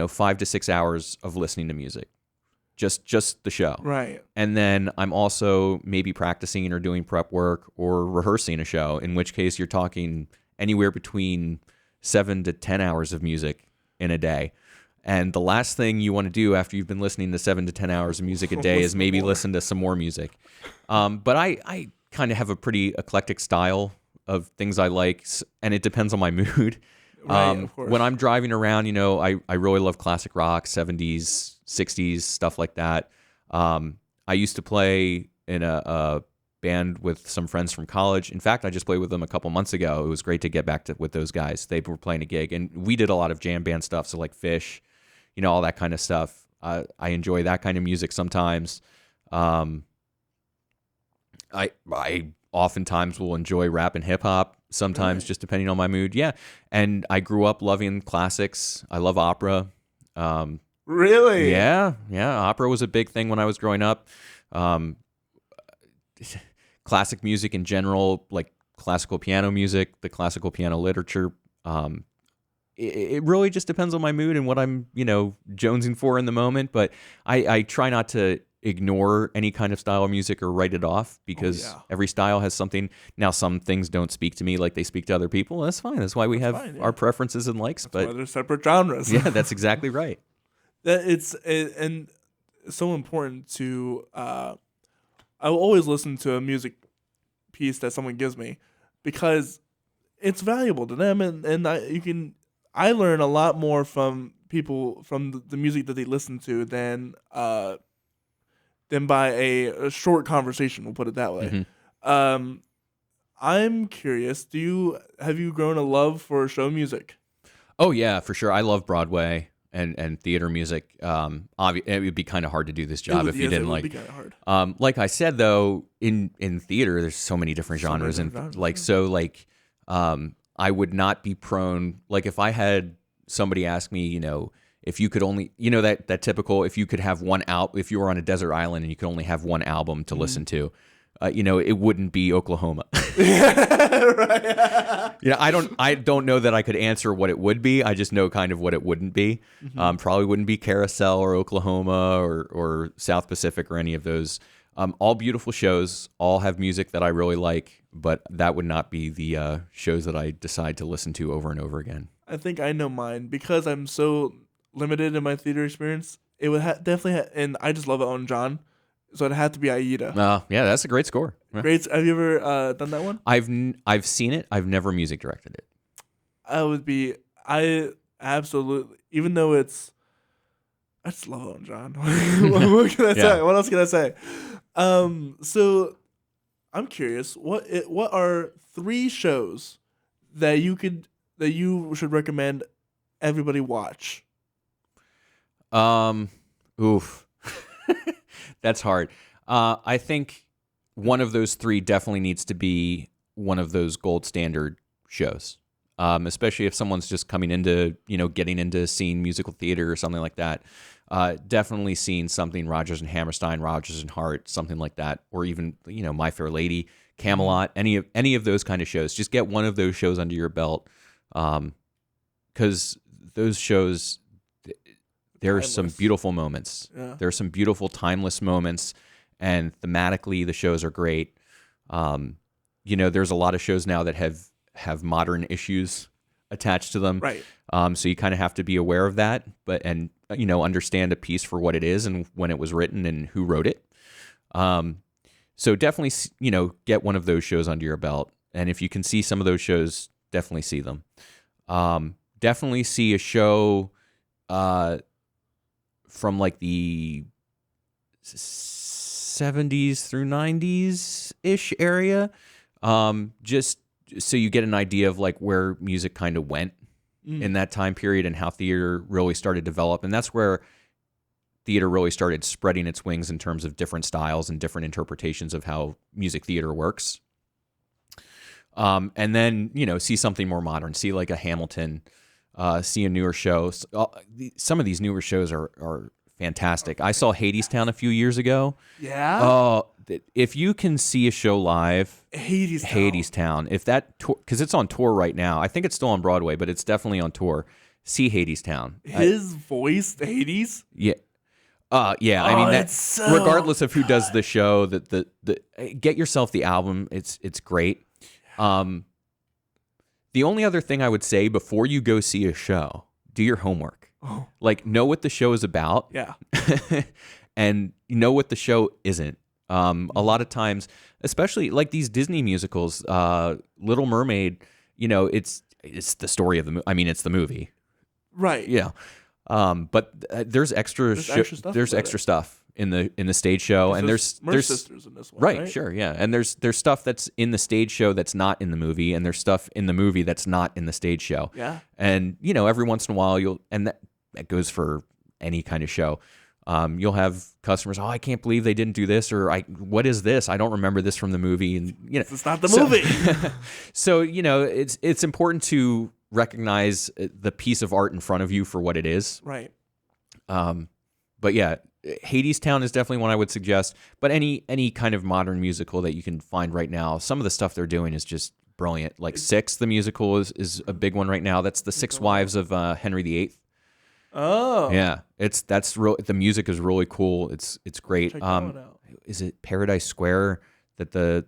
5 to 6 hours of listening to music. Just the show. Right. And then I'm also maybe practicing or doing prep work or rehearsing a show, in which case you're talking anywhere between 7 to 10 hours of music in a day. And the last thing you want to do after you've been listening to 7 to 10 hours of music a day is maybe listen to some more music. But I kind of have a pretty eclectic style of things I like, and it depends on my mood. Right, of course. When I'm driving around, I really love classic rock, 70s, 60s, stuff like that. I used to play in a band with some friends from college. In fact, I just played with them a couple months ago. It was great to get back with those guys. They were playing a gig, and we did a lot of jam band stuff, so like Fish, all that kind of stuff. I enjoy that kind of music sometimes. I oftentimes will enjoy rap and hip hop sometimes, just depending on my mood. Yeah, and I grew up loving classics. I love opera. Really? Yeah. Opera was a big thing when I was growing up. Classic music in general, like classical piano music, the classical piano literature. It really just depends on my mood and what I'm, jonesing for in the moment. But I try not to ignore any kind of style of music or write it off because every style has something. Now, some things don't speak to me like they speak to other people. That's fine. That's why we have our preferences and likes. That's why they're separate genres. Yeah, that's exactly right. And so important to. I will always listen to a music piece that someone gives me because it's valuable to them, and I learn a lot more from people from the music that they listen to than by a short conversation. We'll put it that way. Mm-hmm. I'm curious. Have you grown a love for show music? Oh yeah, for sure. I love Broadway and theater music. It would be kind of hard to do this job if you didn't like. It would be kind of hard. Like I said though, in theater, there's so many different genres, I would not be prone. Like if I had somebody ask me, if you could only, that typical, if you could have one if you were on a desert island and you could only have one album to listen to, it wouldn't be Oklahoma. Right. I don't know that I could answer what it would be. I just know kind of what it wouldn't be. Mm-hmm. Probably wouldn't be Carousel or Oklahoma or South Pacific or any of those. All beautiful shows, all have music that I really like, but that would not be the shows that I decide to listen to over and over again. I think I know mine because I'm so limited in my theater experience. It would definitely, and I just love Elton John, so it had to be Aida. Yeah, that's a great score. Yeah. Great. Have you ever done that one? I've seen it. I've never music directed it. I absolutely, even though I just love Elton John. What can I say? What else can I say? So I'm curious, what are 3 shows that you should recommend everybody watch? Oof. That's hard. I think one of those 3 definitely needs to be one of those gold standard shows. especially if someone's just coming into, getting into seeing musical theater or something like that. Definitely seeing something Rodgers and Hammerstein, Rodgers and Hart, something like that, or even, My Fair Lady, Camelot, any of those kind of shows. Just get one of those shows under your belt, because those shows, there are some beautiful moments. Yeah. There are some beautiful timeless moments, and thematically the shows are great. There's a lot of shows now that have modern issues attached to them. Right. So you kind of have to be aware of that, and understand a piece for what it is and when it was written and who wrote it. So definitely, get one of those shows under your belt. And if you can see some of those shows, definitely see them. Definitely see a show from like the 70s through 90s-ish area, just so you get an idea of like where music kind of went in that time period and how theater really started to develop. And that's where theater really started spreading its wings in terms of different styles and different interpretations of how music theater works. And then, see something more modern, see like a Hamilton, see a newer show. Some of these newer shows are fantastic. I saw Hadestown a few years ago. Yeah? Oh, if you can see a show live, Hadestown. if that tour, because it's on tour right now. I think it's still on Broadway, but it's definitely on tour. See Hadestown. His voice, Hades? Yeah. Yeah. I mean, it's so regardless of who does the show, the get yourself the album. It's great. The only other thing I would say before you go see a show, do your homework. Oh. Like, know what the show is about. Yeah. And know what the show isn't. A lot of times, especially like these Disney musicals, Little Mermaid, it's the story of the movie. I mean, it's the movie. Right. Yeah. But there's extra stuff in the stage show, and there's sisters in this one, right? Sure, yeah. And there's stuff that's in the stage show that's not in the movie, and there's stuff in the movie that's not in the stage show. Yeah. And every once in a while that goes for any kind of show. You'll have customers, oh, I can't believe they didn't do this, or what is this? I don't remember this from the movie, and it's not the movie. So it's important to recognize the piece of art in front of you for what it is. Right. But yeah, Hadestown is definitely one I would suggest. But any kind of modern musical that you can find right now, some of the stuff they're doing is just brilliant. Like Six, the musical is a big one right now. That's the Six Wives of Henry VIII. Oh. Yeah, that's real. The music is really cool. It's great. Check that one out. Is it Paradise Square that that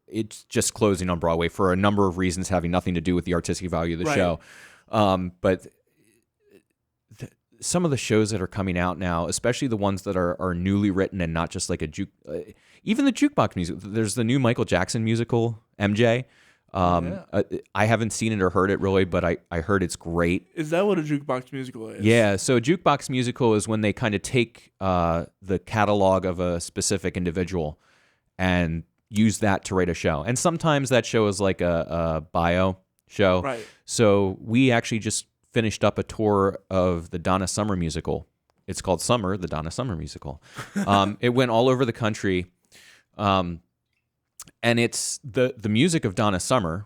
it's just closing on Broadway for a number of reasons having nothing to do with the artistic value of the show. But some of the shows that are coming out now, especially the ones that are newly written and not just like even the Jukebox music. There's the new Michael Jackson musical, MJ. I haven't seen it or heard it really, but I heard it's great. Is that what a jukebox musical is? Yeah, so a jukebox musical is when they kind of take the catalog of a specific individual and use that to write a show. And sometimes that show is like a bio show. Right. So we actually just finished up a tour of the Donna Summer musical. It's called Summer, the Donna Summer musical. It went all over the country. And it's the music of Donna Summer,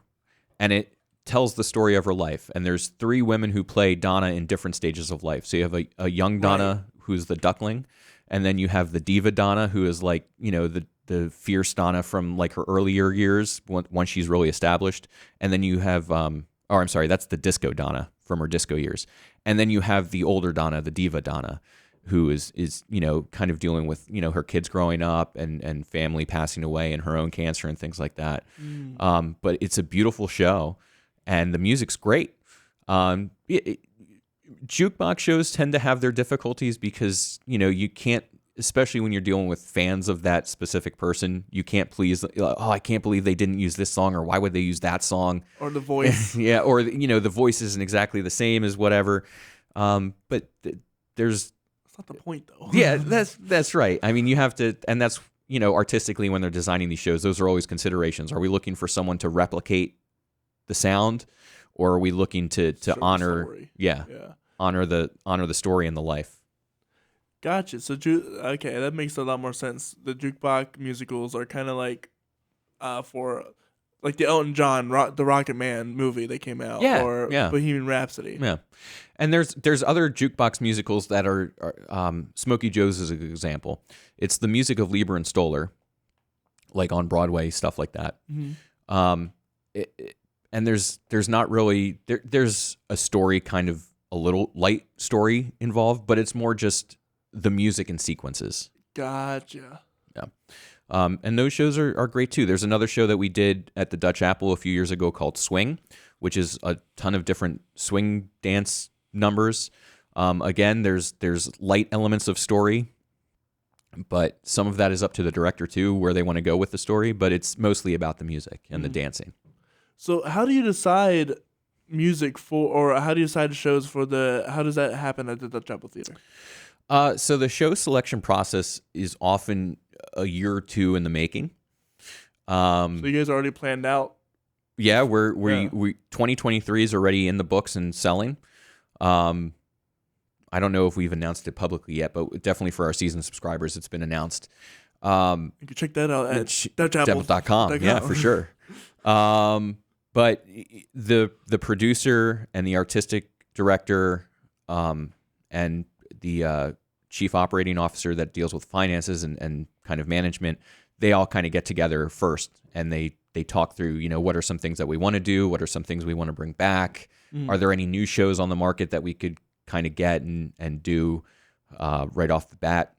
and it tells the story of her life. And there's three women who play Donna in different stages of life. So you have a young Donna who's the duckling, and then you have the diva Donna who is like, the fierce Donna from like her earlier years once she's really established. And then you have, that's the disco Donna from her disco years. And then you have the older Donna, the diva Donna, who is kind of dealing with her kids growing up and family passing away and her own cancer and things like that. But it's a beautiful show, and the music's great. Jukebox shows tend to have their difficulties because you can't, especially when you're dealing with fans of that specific person, you can't please. I can't believe they didn't use this song, or why would they use that song, or the voice. Yeah, or the voice isn't exactly the same as whatever. But there's. That's not the point, though. Yeah, that's right. I mean, you have to, and that's, artistically when they're designing these shows, those are always considerations. Are we looking for someone to replicate the sound, or are we looking to honor, honor the story and the life? Gotcha. So, okay, that makes a lot more sense. The jukebox musicals are kind of like for like the Elton John, the Rocket Man movie that came out, or Bohemian Rhapsody. Yeah, and there's other jukebox musicals that are Smokey Joe's is a good example. It's the music of Lieber and Stoller, like on Broadway, stuff like that. Mm-hmm. And there's not really there's a story, kind of a little light story involved, but it's more just the music and sequences. Gotcha. Yeah. And those shows are great too. There's another show that we did at the Dutch Apple a few years ago called Swing, which is a ton of different swing dance numbers. Again, there's light elements of story, but some of that is up to the director too, where they want to go with the story, but it's mostly about the music and the dancing. So how do you decide music or how do you decide shows how does that happen at the Dutch Apple Theater? So the show selection process is often a year or two in the making. So you guys already planned out? Yeah, we 2023 is already in the books and selling. I don't know if we've announced it publicly yet, but definitely for our season subscribers, it's been announced. You can check that out at DutchApple.com. Yeah, for sure. But the producer and the artistic director and the chief operating officer that deals with finances and kind of management, they all kind of get together first, and they talk through, what are some things that we want to do? What are some things we want to bring back? Are there any new shows on the market that we could kind of get and do right off the bat?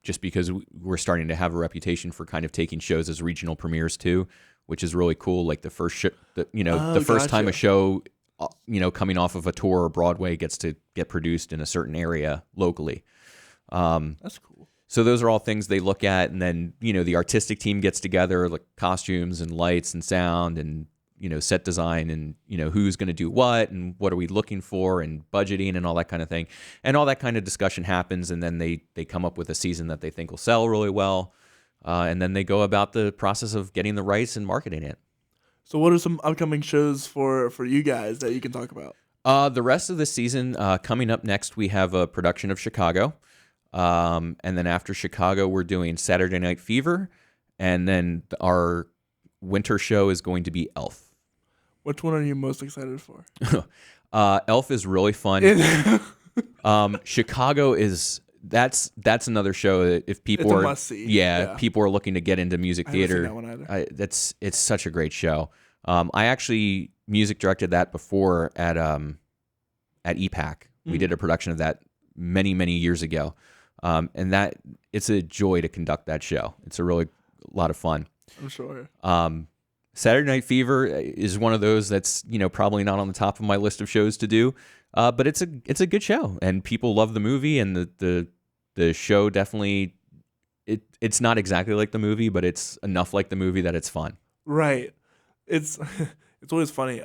Just because we're starting to have a reputation for kind of taking shows as regional premieres too, which is really cool. Like the first first time a show, coming off of a tour or Broadway gets to get produced in a certain area locally. That's cool. So those are all things they look at, and then the artistic team gets together, like costumes and lights and sound and set design and who's going to do what and what are we looking for and budgeting and all that kind of thing, and all that kind of discussion happens, and then they come up with a season that they think will sell really well, and then they go about the process of getting the rights and marketing it. So what are some upcoming shows for you guys that you can talk about? The rest of the season, coming up next, we have a production of Chicago. And then after Chicago, we're doing Saturday Night Fever. And then our winter show is going to be Elf. Which one are you most excited for? Elf is really fun. Chicago that's another show that if people it's a must see. Yeah, people are looking to get into music theater. I haven't seen that one either. It's such a great show. I actually music directed that before at EPAC. We did a production of that many years ago, and that it's a joy to conduct that show. It's a really lot of fun. I'm sure. Saturday Night Fever is one of those that's probably not on the top of my list of shows to do, but it's a good show and people love the movie, and the show definitely it's not exactly like the movie, but it's enough like the movie that it's fun. Right. It's always funny.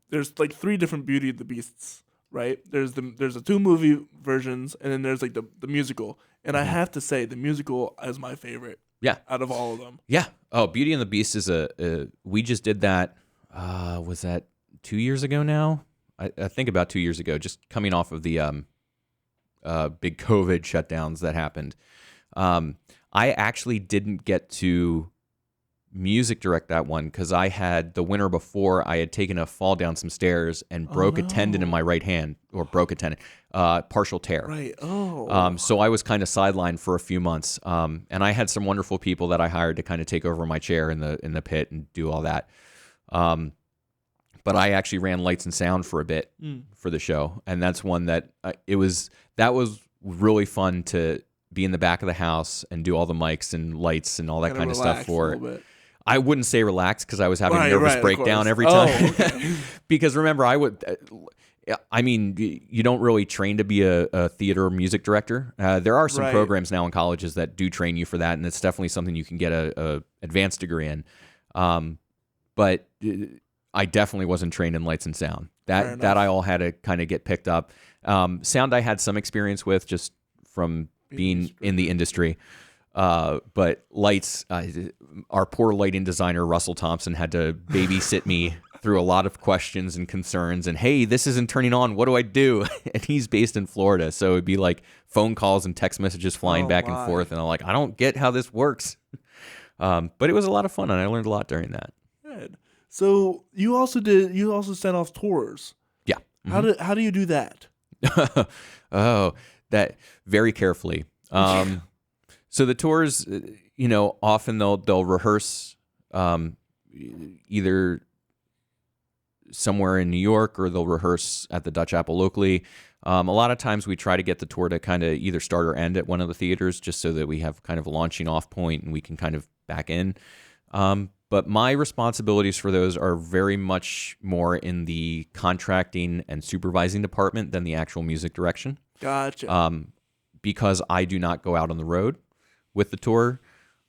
There's like 3 different Beauty and the Beasts, right? There's the 2 movie versions, and then there's like the musical. And I have to say, the musical is my favorite. Yeah. Out of all of them. Yeah. Oh, Beauty and the Beast is we just did that. Was that 2 years ago now? I think about 2 years ago, just coming off of the big COVID shutdowns that happened. I actually didn't get to music direct that one because I had the winter before I had taken a fall down some stairs and broke a tendon in my right hand, or broke a tendon, partial tear. Right. Oh. So I was kind of sidelined for a few months. And I had some wonderful people that I hired to kind of take over my chair in the pit and do all that. But I actually ran lights and sound for a bit for the show, and that's one that that was really fun to be in the back of the house and do all the mics and lights and all that kind of stuff for it. I wouldn't say relax because I was having a nervous breakdown every time. Okay. Because remember, you don't really train to be a theater or music director. There are some programs now in colleges that do train you for that, and it's definitely something you can get a advanced degree in. But I definitely wasn't trained in lights and sound. That I all had to kind of get picked up. Sound I had some experience with just from being in the industry. But lights, our poor lighting designer, Russell Thompson, had to babysit me through a lot of questions and concerns. And, hey, this isn't turning on. What do I do? And he's based in Florida. So it'd be like phone calls and text messages flying back and forth. And I'm like, I don't get how this works. But it was a lot of fun, and I learned a lot during that. Good. So you also sent off tours. Yeah. How do you do that? Oh, that very carefully. So the tours, often they'll rehearse either somewhere in New York, or they'll rehearse at the Dutch Apple locally. A lot of times we try to get the tour to kind of either start or end at one of the theaters, just so that we have kind of a launching off point and we can kind of back in. But my responsibilities for those are very much more in the contracting and supervising department than the actual music direction. Gotcha. Because I do not go out on the road with the tour.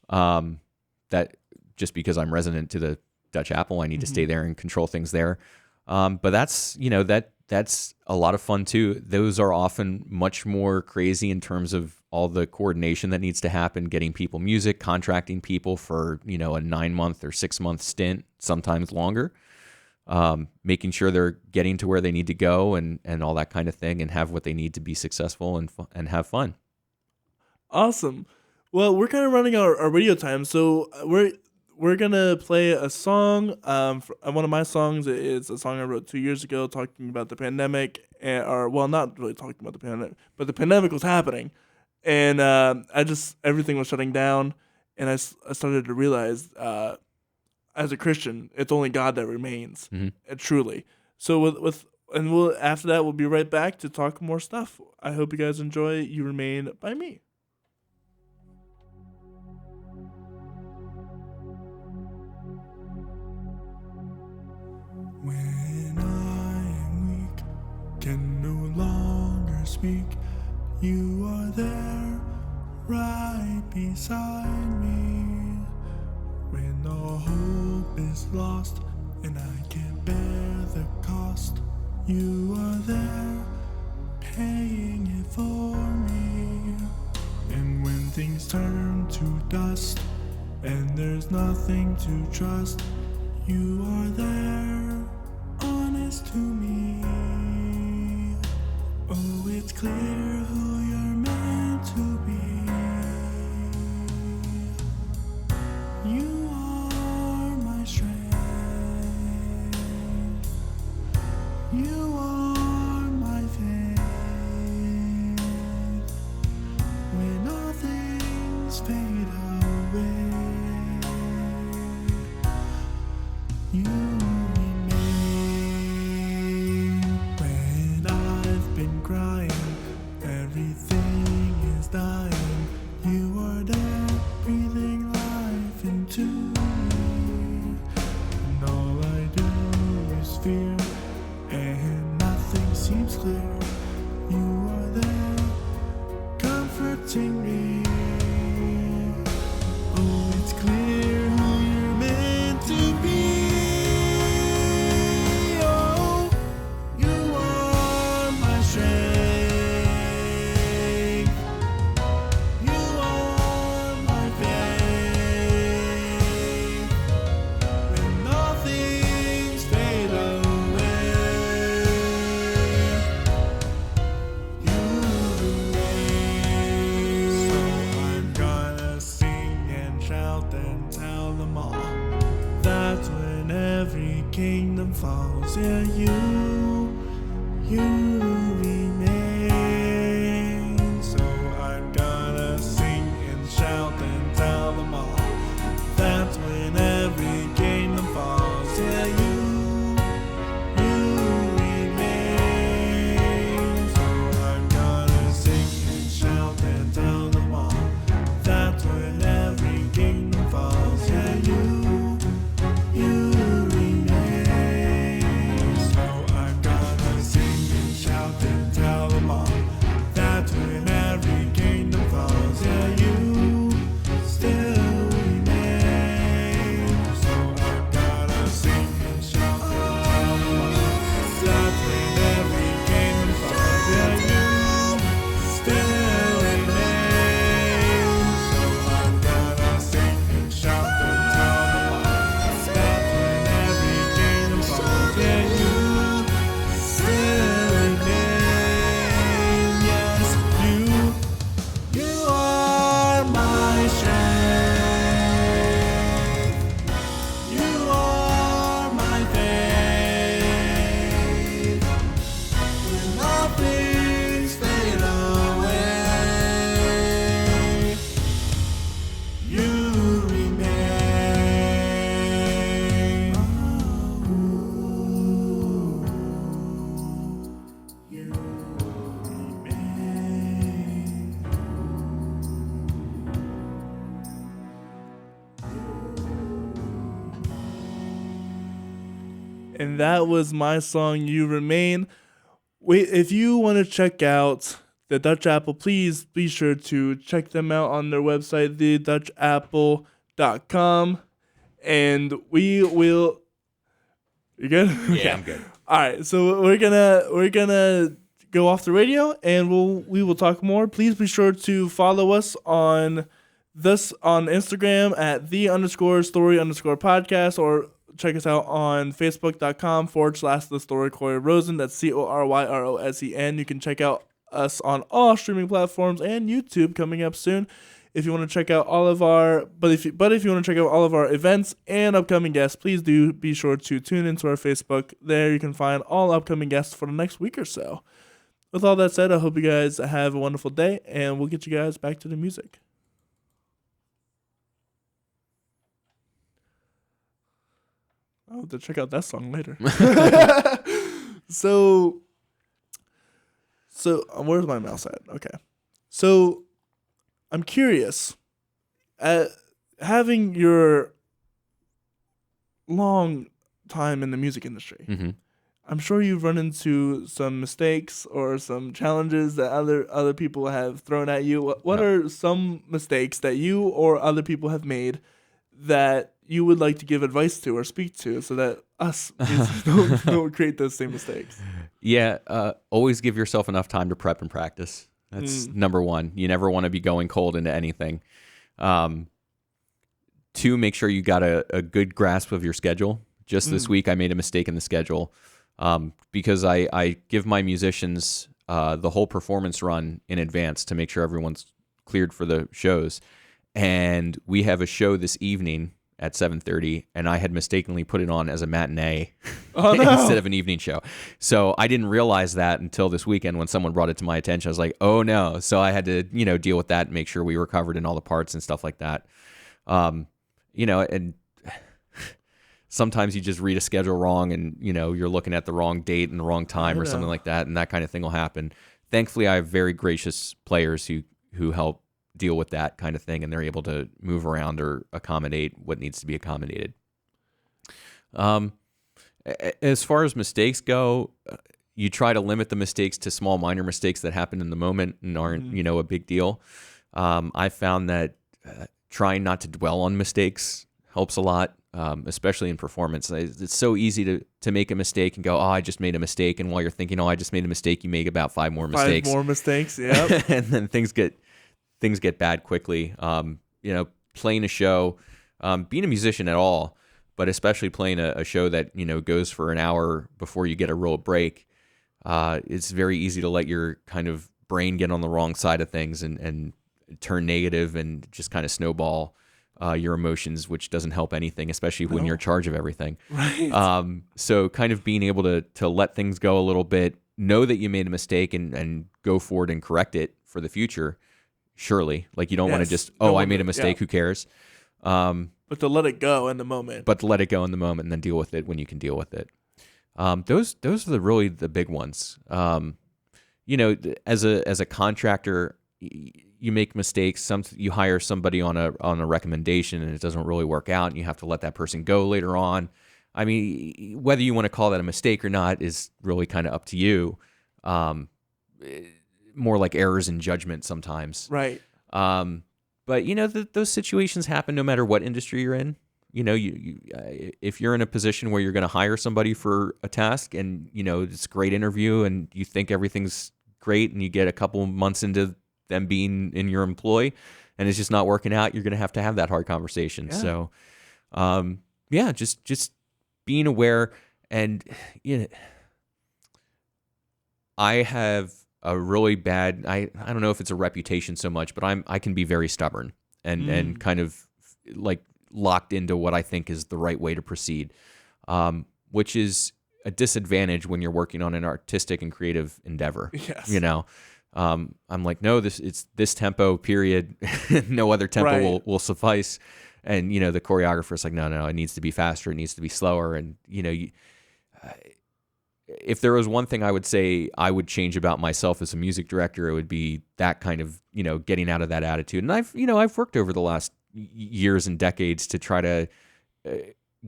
That just because I'm resident to the Dutch Apple, I need to stay there and control things there. But that's a lot of fun too. Those are often much more crazy in terms of all the coordination that needs to happen, getting people music, contracting people for, a 9-month or 6-month stint, sometimes longer, making sure they're getting to where they need to go and all that kind of thing, and have what they need to be successful and have fun. Awesome. Well, we're kind of running our radio time, so we're gonna play a song. One of my songs is a song I wrote 2 years ago, talking about the pandemic, not really talking about the pandemic, but the pandemic was happening, and everything was shutting down, and I started to realize, as a Christian, it's only God that remains, truly. So after that, we'll be right back to talk more stuff. I hope you guys enjoy "You Remain" by me. When I am weak, can no longer speak, you are there, right beside me. When all hope is lost, and I can't bear the cost, you are there, paying it for me. And when things turn to dust, and there's nothing to trust, you are there, honest to me. Oh, it's clear who you're meant to be. You are my strength. You are my faith. When all things fade away, you remain. When I've been crying, everything is dying, you are there, breathing life into me. And all I do is fear, and nothing seems clear. You are there, comforting me. Oh, it's clear who you're meant to be. Kingdom falls, yeah, you remain. So I'm gonna sing and shout and tell them all. That's when every kingdom falls, yeah, you remain. So I'm gonna sing and shout and tell them all. That's when every kingdom falls, yeah, you remain. So I'm gonna sing and shout And that was my song, You Remain. Wait, if you want to check out the Dutch Apple, please be sure to check them out on their website, thedutchapple.com. And we will... You good? Yeah, Okay. I'm good. All right, so we're gonna go off the radio, and we will talk more. Please be sure to follow us on Instagram at _story_podcast, or check us out on facebook.com/The Story Corey Rosen. That's CORYROSEN. You can check out us on all streaming platforms and YouTube coming up soon. If you want to check out all of our, if you want to check out all of our events and upcoming guests, please do be sure to tune into our Facebook. There you can find all upcoming guests for the next week or so. With all that said, I hope you guys have a wonderful day, and we'll get you guys back to the music. I'll have to check out that song later. So where's my mouse at? Okay. So I'm curious, having your long time in the music industry, Mm-hmm. I'm sure you've run into some mistakes or some challenges that other people have thrown at you. What are some mistakes that you or other people have made that you would like to give advice to or speak to, so that us don't create those same mistakes? Yeah, always give yourself enough time to prep and practice. That's number one. You never want to be going cold into anything. 2, make sure you got a good grasp of your schedule. Just this week, I made a mistake in the schedule because I give my musicians the whole performance run in advance to make sure everyone's cleared for the shows. And we have a show this evening at 7:30, and I had mistakenly put it on as a matinee instead of an evening show. So I didn't realize that until this weekend when someone brought it to my attention. I was like, oh no. So I had to, deal with that and make sure we were covered in all the parts and stuff like that. And sometimes you just read a schedule wrong and, you're looking at the wrong date and the wrong time or something like that, and that kind of thing will happen. Thankfully, I have very gracious players who help deal with that kind of thing, and they're able to move around or accommodate what needs to be accommodated. As far as mistakes go, you try to limit the mistakes to small, minor mistakes that happen in the moment and aren't, a big deal. I found that trying not to dwell on mistakes helps a lot, especially in performance. It's so easy to make a mistake and go, oh, I just made a mistake. And while you're thinking, oh, I just made a mistake, you make about 5 more mistakes. 5 more mistakes, yeah. And then things get bad quickly. Playing a show, being a musician at all, but especially playing a show that, goes for an hour before you get a real break, it's very easy to let your kind of brain get on the wrong side of things and turn negative and just kind of snowball your emotions, which doesn't help anything, especially when you're in charge of everything. Right. So kind of being able to let things go a little bit, know that you made a mistake and go forward and correct it for the future. Surely, like you don't want to just, I made a mistake. Who cares? But to let it go in the moment. And then deal with it when you can deal with it. Those are really the big ones. As a contractor, you make mistakes. You hire somebody on a recommendation and it doesn't really work out, and you have to let that person go later on. I mean, whether you want to call that a mistake or not is really kind of up to you. More like errors in judgment sometimes. Right. But those situations happen no matter what industry you're in. If you're in a position where you're going to hire somebody for a task and, it's a great interview and you think everything's great and you get a couple months into them being in your employ and it's just not working out, you're going to have that hard conversation. Yeah. So, just being aware. And, I have a really bad, I don't know if it's a reputation so much, but I can be very stubborn and kind of like locked into what I think is the right way to proceed, which is a disadvantage when you're working on an artistic and creative endeavor. Yes. I'm like, no, it's this tempo, period. No other tempo will suffice. And, the choreographer's like, no, it needs to be faster. It needs to be slower. And, if there was one thing I would say I would change about myself as a music director, it would be that kind of, getting out of that attitude. And I've worked over the last years and decades to try to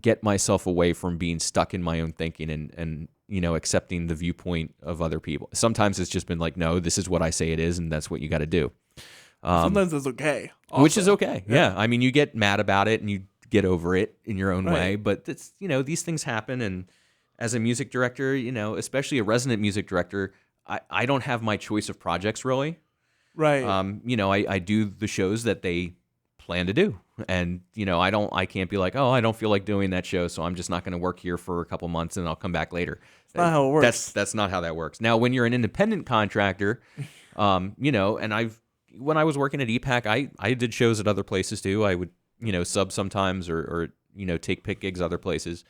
get myself away from being stuck in my own thinking and accepting the viewpoint of other people. Sometimes it's just been like, no, this is what I say it is, and that's what you got to do. Sometimes it's okay. Also. Which is okay. Yeah. I mean, you get mad about it and you get over it in your own way, but it's, these things happen. And as a music director, especially a resident music director, I don't have my choice of projects really. Right. I do the shows that they plan to do. And, I can't be like, oh, I don't feel like doing that show, so I'm just not going to work here for a couple months and I'll come back later. That's not how it works. That's not how that works. Now, when you're an independent contractor, and when I was working at EPAC, I did shows at other places too. I would, sub sometimes or take pick gigs other places.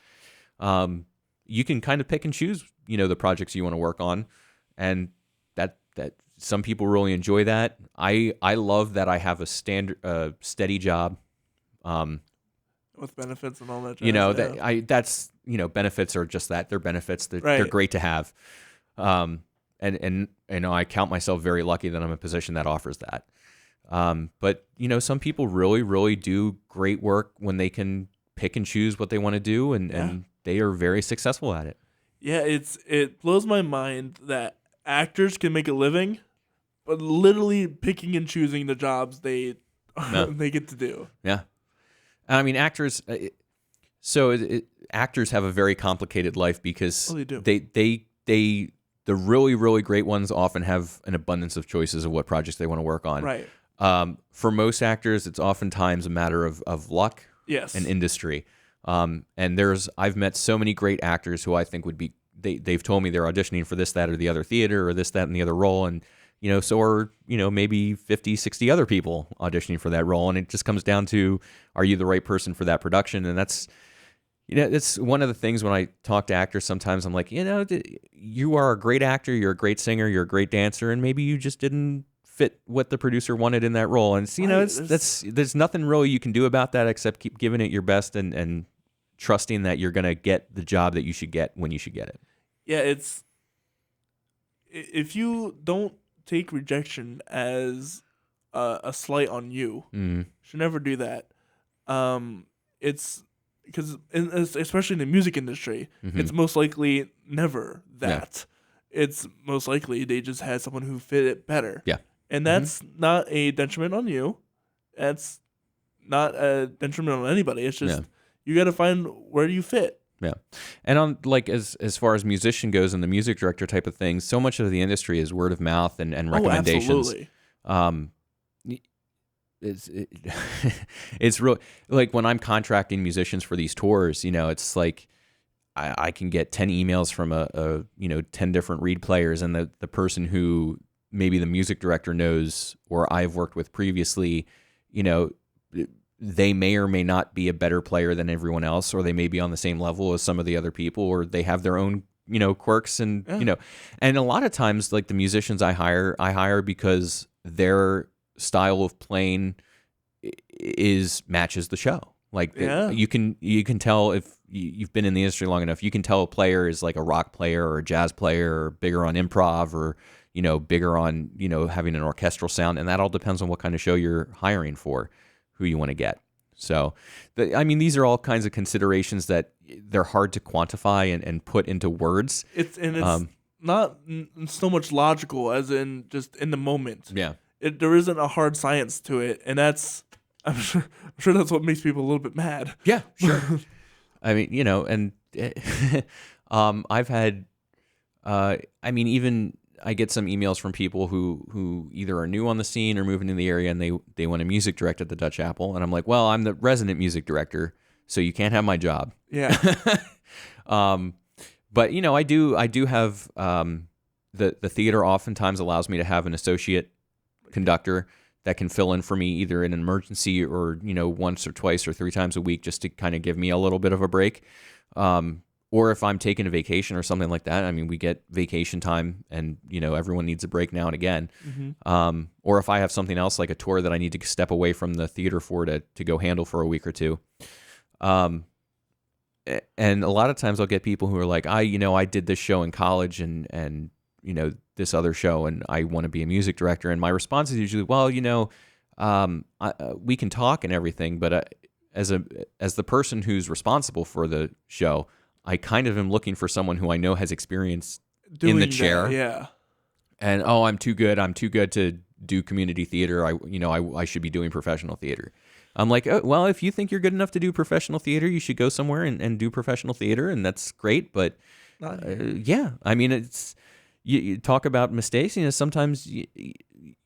You can kind of pick and choose, the projects you want to work on. And that some people really enjoy that. I love that I have a steady job. With benefits and all that jazz, benefits are just that. They're benefits. They're great to have. And I count myself very lucky that I'm in a position that offers that. But some people really, really do great work when they can pick and choose what they want to do, and they are very successful at it. Yeah, it blows my mind that actors can make a living, but literally picking and choosing the jobs they get to do. Yeah, I mean actors. Actors have a very complicated life because they do. The really, really great ones often have an abundance of choices of what projects they want to work on. Right. For most actors, it's oftentimes a matter of luck. Yes. And industry. And I've met so many great actors who I think would be, they've told me they're auditioning for this, that, or the other theater or this, that, and the other role. And, so are, maybe 50, 60 other people auditioning for that role. And it just comes down to, are you the right person for that production? And that's, it's one of the things when I talk to actors, sometimes I'm like, you are a great actor, you're a great singer, you're a great dancer, and maybe you just didn't fit what the producer wanted in that role. And there's nothing really you can do about that except keep giving it your best and trusting that you're going to get the job that you should get when you should get it. Yeah, if you don't take rejection as a slight on you, should never do that. It's because especially in the music industry, it's most likely never that. Yeah. It's most likely they just had someone who fit it better. Yeah. And that's not a detriment on you. That's not a detriment on anybody. It's just you got to find where you fit. Yeah. And on as far as musician goes and the music director type of thing, so much of the industry is word of mouth and recommendations. Absolutely. It's real. Like when I'm contracting musicians for these tours, it's like I can get 10 emails from 10 different reed players, and the person who maybe the music director knows or I've worked with previously, they may or may not be a better player than everyone else, or they may be on the same level as some of the other people, or they have their own quirks and and a lot of times like the musicians I hire because their style of playing matches the show. Like you can tell if you've been in the industry long enough, you can tell a player is like a rock player or a jazz player or bigger on improv or bigger on having an orchestral sound, and that all depends on what kind of show you're hiring for, who you want to get. So these are all kinds of considerations that they're hard to quantify and put into words. It's not so much logical as in just in the moment. Yeah. There isn't a hard science to it, and I'm sure that's what makes people a little bit mad. Yeah, sure. And I've had, even I get some emails from people who either are new on the scene or moving in the area, and they want a music director at the Dutch Apple, and I'm like, well, I'm the resident music director, so you can't have my job. Yeah. But I do have the theater oftentimes allows me to have an associate conductor that can fill in for me either in an emergency or once or twice or 3 times a week, just to kind of give me a little bit of a break. Or if I'm taking a vacation or something like that, we get vacation time, and everyone needs a break now and again. Mm-hmm. Or if I have something else like a tour that I need to step away from the theater for to go handle for a week or two. And a lot of times I'll get people who are like, I did this show in college and this other show, and I want to be a music director. And my response is usually, well, we can talk and everything, but as the person who's responsible for the show, I kind of am looking for someone who I know has experience in the chair. That, yeah. And I'm too good to do community theater. I should be doing professional theater. I'm like, oh, well, if you think you're good enough to do professional theater, you should go somewhere and do professional theater, and that's great. But yeah, I mean, it's you talk about mistakes. Sometimes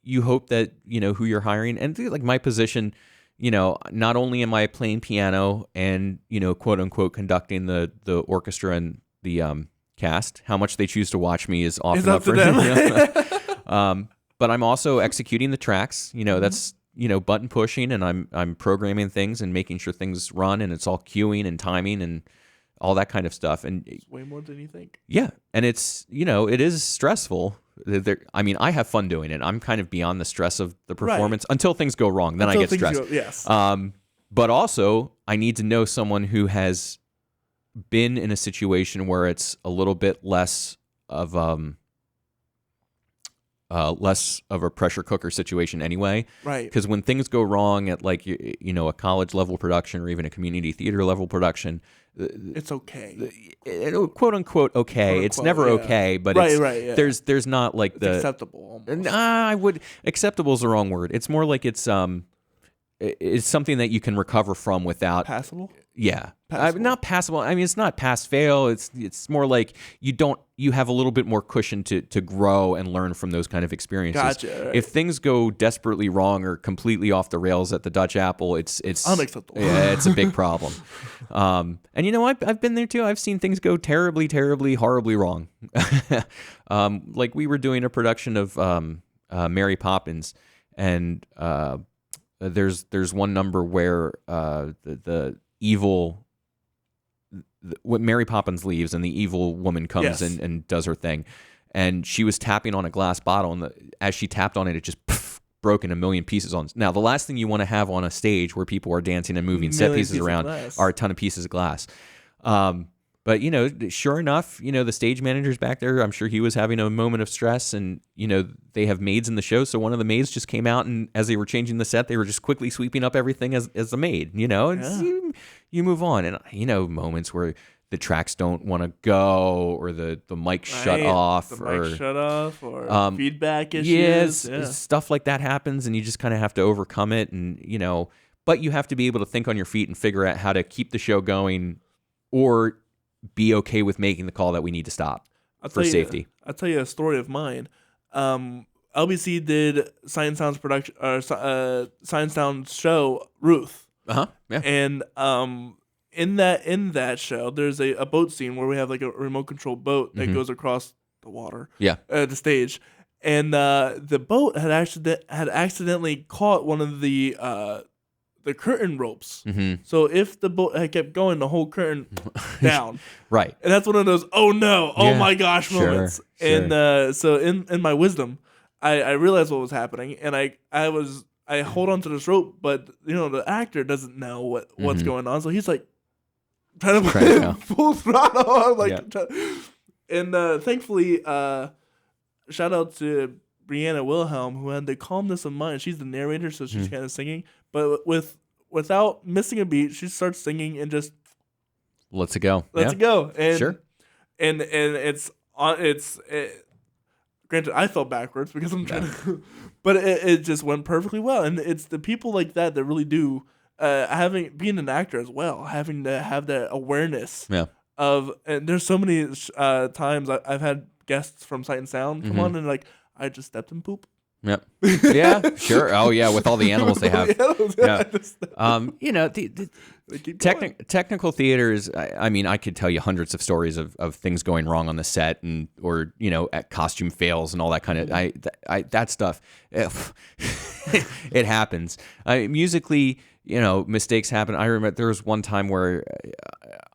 you hope that who you're hiring, and like my position, not only am I playing piano and quote unquote conducting the orchestra and the cast. How much they choose to watch me is often up for them. But I'm also executing the tracks. That's button pushing, and I'm programming things and making sure things run, and it's all cueing and timing and all that kind of stuff. And it's way more than you think. Yeah, and it's it is stressful. I have fun doing it. I'm kind of beyond the stress of the performance until things go wrong. Then I get stressed. Yes. But also, I need to know someone who has been in a situation where it's a little bit less of a pressure cooker situation anyway. Right. Because when things go wrong at like a college level production or even a community theater level production, it's okay. Quote unquote okay. It's never okay, but right. There's not like it's acceptable. Acceptable is the wrong word. It's more like it's something that you can recover from without passable. Yeah, passable. Not passable. I mean, it's not pass fail. It's more like you have a little bit more cushion to grow and learn from those kind of experiences. Gotcha. Right. If things go desperately wrong or completely off the rails at the Dutch Apple, it's unacceptable. Yeah, it's a big problem. And I've been there too. I've seen things go terribly, terribly, horribly wrong. Like we were doing a production of Mary Poppins, and there's one number where the evil, when Mary Poppins leaves and the evil woman comes and does her thing, and she was tapping on a glass bottle, and as she tapped on it, it just broke in a million pieces. Now, the last thing you want to have on a stage where people are dancing and moving set pieces around are a ton of pieces of glass. But, sure enough, the stage manager's back there. I'm sure he was having a moment of stress, and, they have maids in the show. So one of the maids just came out, and as they were changing the set, they were just quickly sweeping up everything as a maid, you move on. And, moments where the tracks don't want to go, or the mic shut off. Or feedback issues. Stuff like that happens, and you just kind of have to overcome it. And, but you have to be able to think on your feet and figure out how to keep the show going, or be okay with making the call that we need to stop for safety. I'll tell you a story of mine. LBC did Science Sound's production, Science Sound's show Ruth. Yeah. And in that show, there's a boat scene where we have like a remote control boat that goes across the water. Yeah. The stage, and the boat had accidentally caught one of the curtain ropes. Mm-hmm. So if the boat had kept going, the whole curtain down. Right. And that's one of those, oh no, oh my gosh moments. Sure. And so in my wisdom, I realized what was happening, and I hold on to this rope, but the actor doesn't know what's going on, so he's like trying to play full throttle. And thankfully, shout out to Brianna Wilhelm, who had the calmness of mind. She's the narrator, so she's kind of singing, but without missing a beat, she starts singing and just lets it go. It go. And sure. And it's granted, I fell backwards because I'm trying to, but it just went perfectly well. And it's the people like that really do, being an actor as well, having to have that awareness of, and there's so many times I've had guests from Sight and Sound come on and like, I just stepped in poop. Yep. Yeah, sure. Oh, yeah, with all the animals they have. Technical theaters, I could tell you hundreds of stories of things going wrong on the set, or at costume fails and all that kind of, that stuff. It happens. Musically, mistakes happen. I remember there was one time where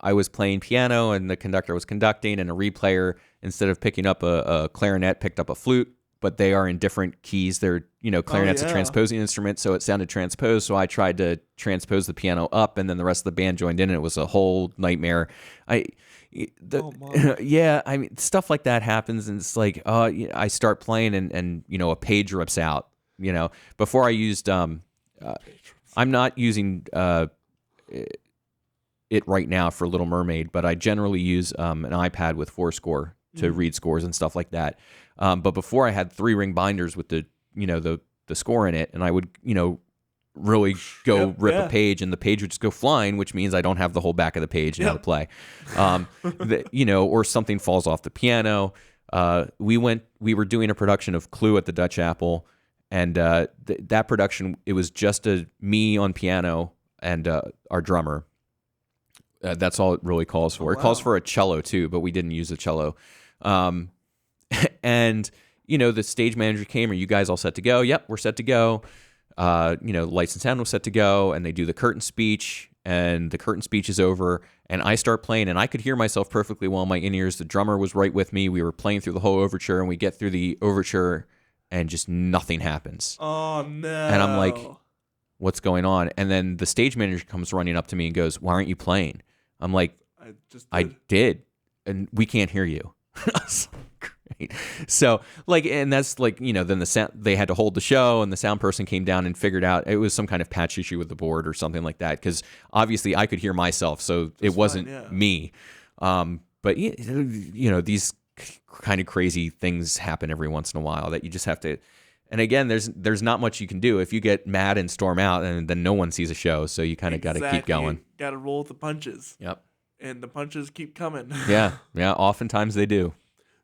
I was playing piano and the conductor was conducting, and a replayer, instead of picking up a clarinet, picked up a flute. But they are in different keys. They're, clarinet's a transposing instrument, so it sounded transposed. So I tried to transpose the piano up, and then the rest of the band joined in, and it was a whole nightmare. Stuff like that happens, and it's like, I start playing, and a page rips out. Before I used, I'm not using it right now for Little Mermaid, but I generally use an iPad with Fourscore to read scores and stuff like that. But before I had 3-ring binders with the score in it, and I would, really go rip a page, and the page would just go flying, which means I don't have the whole back of the page now to play. Or something falls off the piano. We were doing a production of Clue at the Dutch Apple, and that production, it was just me on piano and our drummer. That's all it really calls for. It calls for a cello too, but we didn't use a cello. And the stage manager came, "Are you guys all set to go?" "Yep, we're set to go." Lights and sound was set to go, and they do the curtain speech, and the curtain speech is over, and I start playing, and I could hear myself perfectly well in my in-ears. The drummer was right with me. We were playing through the whole overture, and we get through the overture, and just nothing happens. Oh, no. And I'm like, what's going on? And then the stage manager comes running up to me and goes, "Why aren't you playing?" I'm like, I did, and we can't hear you. Great. So and that's then the sound, they had to hold the show, and the sound person came down and figured out it was some kind of patch issue with the board or something like that, because obviously I could hear myself, so it wasn't me. But these kind of crazy things happen every once in a while that you just have to. And again, there's not much you can do if you get mad and storm out, and then no one sees a show. So you kind of got to keep going. Got to roll with the punches. Yep. And the punches keep coming. Yeah. Oftentimes they do.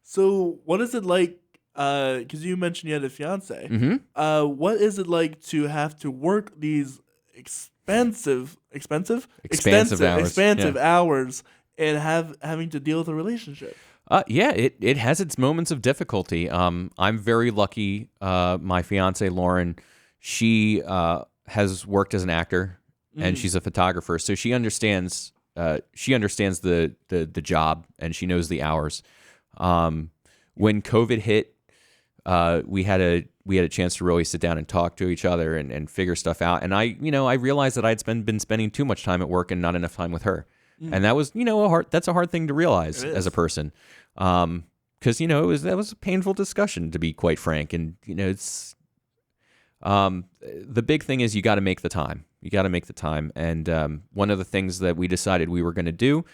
So what is it like? Because you mentioned you had a fiance. Mm-hmm. What is it like to have to work these expensive hours and having to deal with a relationship? It has its moments of difficulty. I'm very lucky. My fiance Lauren, she has worked as an actor, and she's a photographer, so she understands. She understands the job, and she knows the hours. When COVID hit, we had a chance to really sit down and talk to each other and figure stuff out. And I realized that I'd been spending too much time at work and not enough time with her. And that was, that's a hard thing to realize as a person. Because that was a painful discussion, to be quite frank. And it's the big thing is you got to make the time. And one of the things that we decided we were going to do,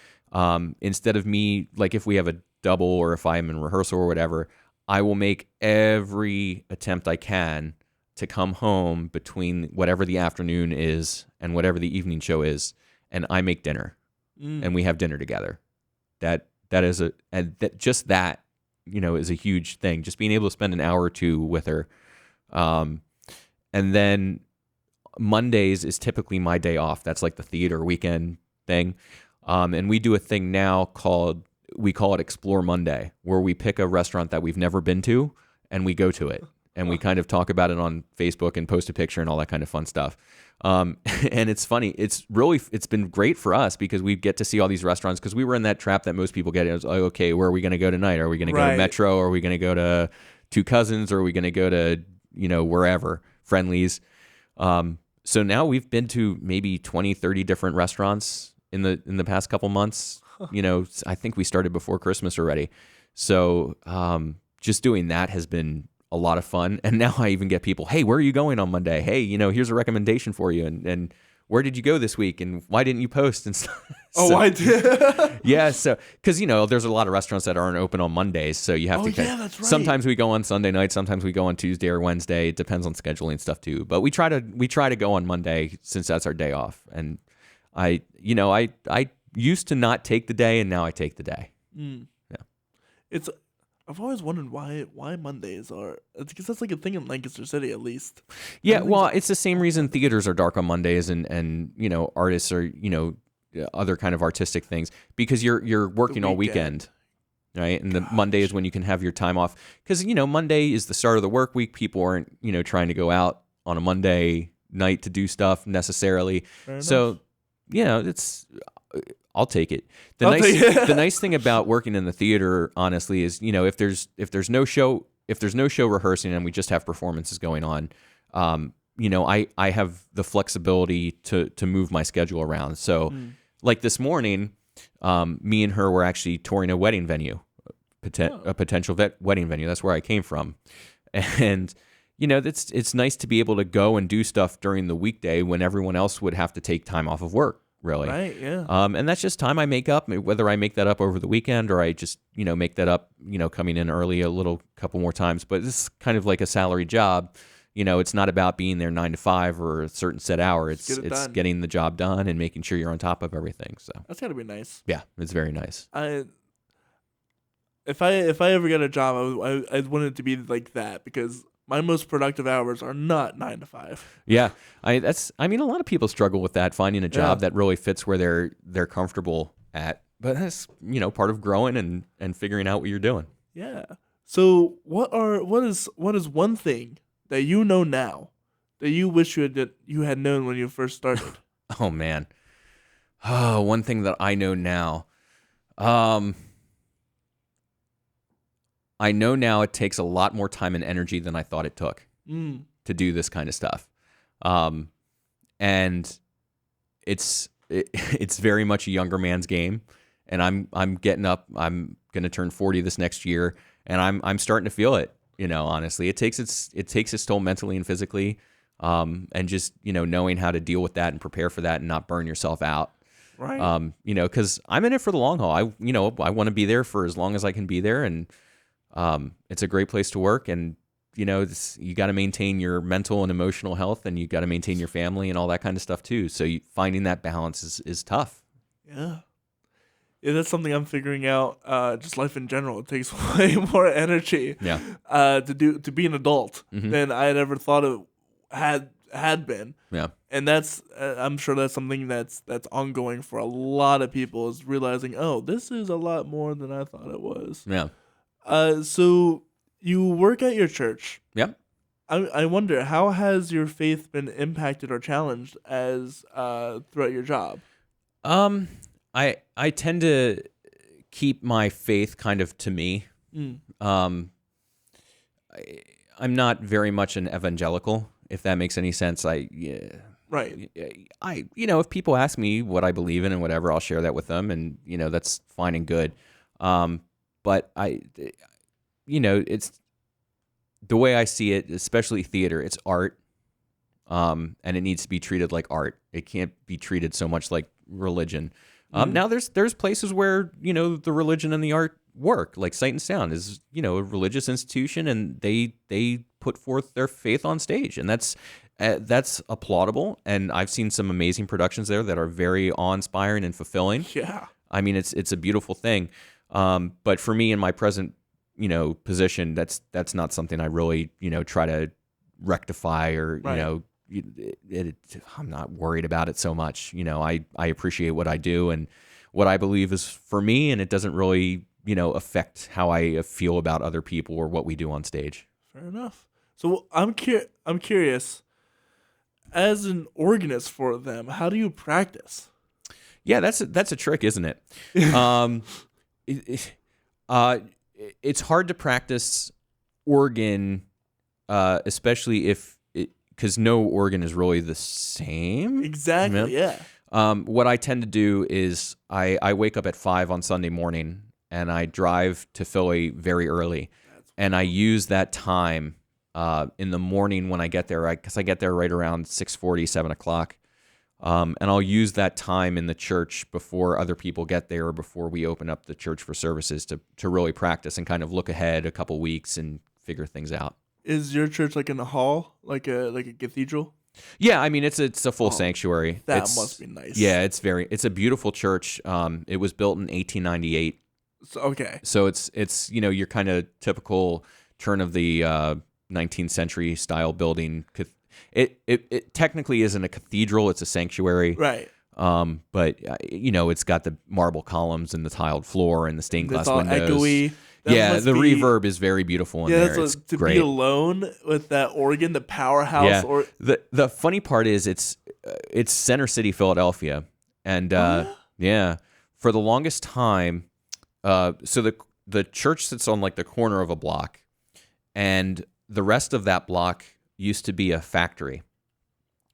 instead of me, like if we have a double or if I'm in rehearsal or whatever, I will make every attempt I can to come home between whatever the afternoon is and whatever the evening show is, and I make dinner, and we have dinner together. That is just that is a huge thing. Just being able to spend an hour or two with her, and then Mondays is typically my day off. That's like the theater weekend thing, and we do a thing now we call it Explore Monday, where we pick a restaurant that we've never been to and we go to it, and we kind of talk about it on Facebook and post a picture and all that kind of fun stuff. And it's funny. It's been great for us because we get to see all these restaurants, because we were in that trap that most people get. It was like, okay, where are we going to go tonight? Are we going to go to Metro? Or are we going to go to Two Cousins? Or are we going to go to, wherever, Friendly's? So now we've been to maybe 20, 30 different restaurants in the past couple months. I think we started before Christmas already. So just doing that has been a lot of fun. And now I even get people, "Hey, where are you going on Monday? Hey, here's a recommendation for you. And where did you go this week? And why didn't you post?" And stuff. I did. Yeah. So, because, there's a lot of restaurants that aren't open on Mondays. So you have to. Yeah, that's right. Sometimes we go on Sunday night. Sometimes we go on Tuesday or Wednesday. It depends on scheduling and stuff too. But we try to go on Monday since that's our day off. And I used to not take the day, and now I take the day. Yeah. I've always wondered why Mondays are, because that's like a thing in Lancaster City, at least. Yeah, well, it's the same reason theaters are dark on Mondays, and artists are other kind of artistic things, because you're working all weekend, right? And the Monday is when you can have your time off, because Monday is the start of the work week. People aren't trying to go out on a Monday night to do stuff necessarily. So it's. I'll take it. The nice thing about working in the theater, honestly, is if there's no show rehearsing and we just have performances going on, I have the flexibility to move my schedule around. So, like this morning, me and her were actually touring a wedding venue, a potential wedding venue. That's where I came from, and it's nice to be able to go and do stuff during the weekday when everyone else would have to take time off of work. really. Right, yeah. And that's just time I make up, whether I make that up over the weekend or I just, make that up, coming in early a couple more times. But this is kind of like a salary job. It's not about being there 9 to 5 or a certain set hour. It's getting the job done and making sure you're on top of everything. So that's gotta be nice. Yeah, it's very nice. If I ever get a job, I want it to be like that, because my most productive hours are not 9 to 5. Yeah, a lot of people struggle with that, finding a job that really fits where they're comfortable at. But that's part of growing and figuring out what you're doing. Yeah. So what is one thing that you know now that you wish you had known when you first started? Oh man, one thing that I know now. I know now it takes a lot more time and energy than I thought it took to do this kind of stuff. And it's very much a younger man's game. And I'm getting up. I'm going to turn 40 this next year, and I'm starting to feel it. Honestly, it takes its toll mentally and physically, and just knowing how to deal with that and prepare for that and not burn yourself out. Right. Because I'm in it for the long haul. I want to be there for as long as I can be there, and it's a great place to work, and you got to maintain your mental and emotional health, and you got to maintain your family and all that kind of stuff too. So finding that balance is tough. Yeah. Yeah, that's something I'm figuring out. Just life in general, it takes way more energy. Yeah. To be an adult than I had ever thought it had been. Yeah. And that's I'm sure that's something that's ongoing for a lot of people, is realizing, oh, this is a lot more than I thought it was. Yeah. So you work at your church. Yep. I wonder, how has your faith been impacted or challenged as throughout your job? I tend to keep my faith kind of to me. I'm not very much an evangelical, if that makes any sense. Right. If people ask me what I believe in and whatever, I'll share that with them, and that's fine and good. But it's the way I see it, especially theater. It's art, and it needs to be treated like art. It can't be treated so much like religion. Now there's places where the religion and the art work, like Sight and Sound is a religious institution, and they put forth their faith on stage, and that's applaudable. And I've seen some amazing productions there that are very awe-inspiring and fulfilling. Yeah, I mean it's a beautiful thing. But for me in my present position, that's not something I really try to rectify or right. I'm not worried about it so much. I appreciate what I do and what I believe is for me, and it doesn't really, affect how I feel about other people or what we do on stage. Fair enough. So I'm curious, as an organist for them, how do you practice? Yeah, that's a trick, isn't it? It's hard to practice organ, especially because no organ is really the same. Exactly, yeah. What I tend to do is I wake up at 5 on Sunday morning, and I drive to Philly very early. And I use that time in the morning when I get there, because I get there right around 6:40, 7 o'clock. And I'll use that time in the church before other people get there, or before we open up the church for services, to really practice and kind of look ahead a couple weeks and figure things out. Is your church like in a hall, like a cathedral? Yeah, I mean it's a full sanctuary. That must be nice. Yeah, it's a beautiful church. It was built in 1898. So it's your kind of typical turn of the 19th century style building. It technically isn't a cathedral; it's a sanctuary. Right. But it's got the marble columns and the tiled floor and the stained glass windows. Echoey. The reverb is very beautiful in there. It's to great. Be alone with that organ, the powerhouse. Yeah. The funny part is it's Center City, Philadelphia, and for the longest time, so the church sits on like the corner of a block, and the rest of that block used to be a factory.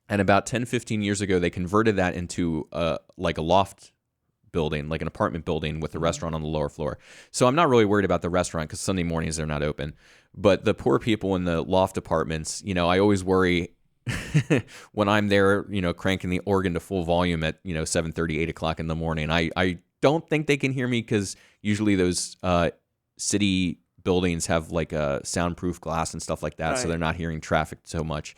And about 10, 15 years ago, they converted that into like a loft building, like an apartment building with a restaurant on the lower floor. So I'm not really worried about the restaurant because Sunday mornings they're not open. But the poor people in the loft apartments, I always worry when I'm there, cranking the organ to full volume at 7:30, 8 o'clock in the morning. I don't think they can hear me because usually those city buildings have like a soundproof glass and stuff like that, so they're not hearing traffic so much.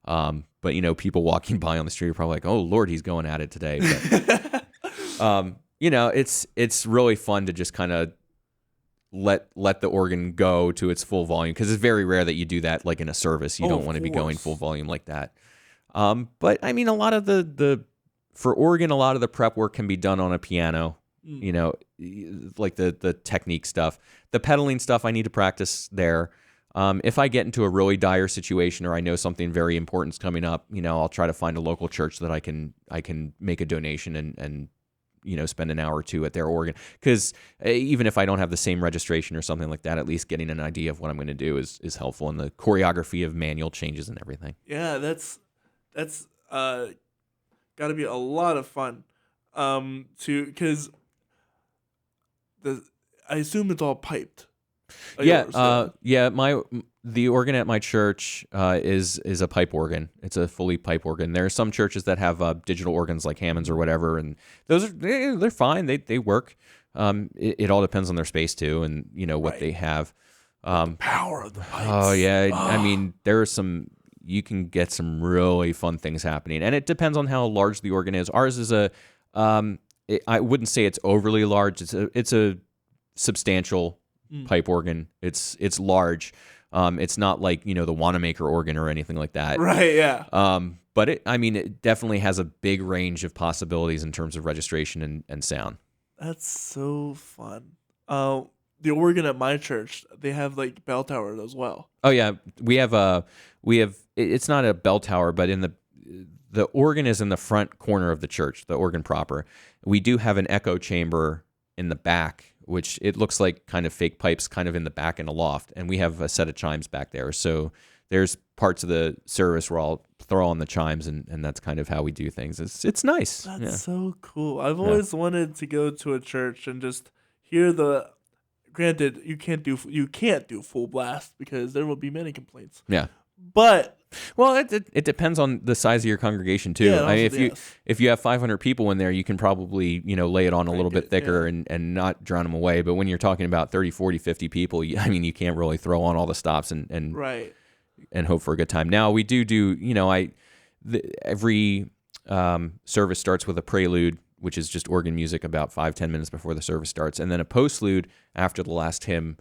But people walking by on the street are probably like, "Oh Lord, he's going at it today." But, it's really fun to just kind of let the organ go to its full volume, because it's very rare that you do that like in a service. You don't want to be going full volume like that. But I mean, a lot of for organ, a lot of the prep work can be done on a piano. Like the technique stuff. The pedaling stuff, I need to practice there. If I get into a really dire situation or I know something very important is coming up, I'll try to find a local church that I can make a donation and spend an hour or two at their organ. Because even if I don't have the same registration or something like that, at least getting an idea of what I'm going to do is helpful, in the choreography of manual changes and everything. Yeah, that's got to be a lot of fun. Because I assume it's all piped. The organ at my church is a pipe organ. It's a fully pipe organ. There are some churches that have digital organs like Hammond's or whatever, and those they're fine. They work. It all depends on their space too, and what they have. The power of the pipes. Oh yeah, I mean there are you can get some really fun things happening, and it depends on how large the organ is. Ours is I wouldn't say it's overly large. It's a substantial pipe organ. It's large. It's not like the Wanamaker organ or anything like that. Right. Yeah. But it definitely has a big range of possibilities in terms of registration and sound. That's so fun. The organ at my church, they have like bell towers as well. Oh yeah, we have. It's not a bell tower, but in the organ is in the front corner of the church, the organ proper. We do have an echo chamber in the back, which it looks like kind of fake pipes kind of in the back in a loft. And we have a set of chimes back there. So there's parts of the service where I'll throw on the chimes, and that's kind of how we do things. It's nice. That's so cool. I've always wanted to go to a church and just hear granted, you can't do full blast because there will be many complaints. Yeah. But it depends on the size of your congregation too. Yeah, if you have 500 people in there, you can probably lay it on a little bit thicker and not drown them away. But when you're talking about 30, 40, 50 people, you can't really throw on all the stops and right. and hope for a good time. Now we do every service starts with a prelude, which is just organ music about 5-10 minutes before the service starts, and then a postlude after the last hymn.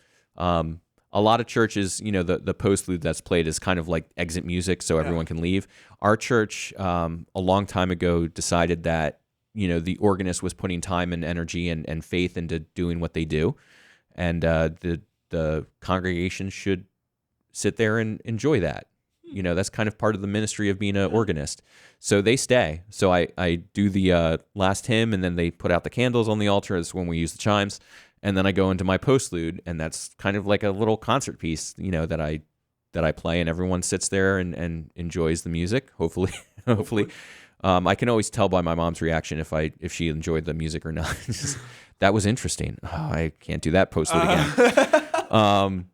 A lot of churches, the postlude that's played is kind of like exit music, so everyone can leave. Our church, a long time ago, decided that the organist was putting time and energy and faith into doing what they do, and the congregation should sit there and enjoy that. That's kind of part of the ministry of being an organist. So they stay. So I do the last hymn, and then they put out the candles on the altar. That's when we use the chimes. And then I go into my postlude, and that's kind of like a little concert piece, that I play, and everyone sits there and enjoys the music. Hopefully. I can always tell by my mom's reaction if she enjoyed the music or not. That was interesting. Oh, I can't do that postlude again.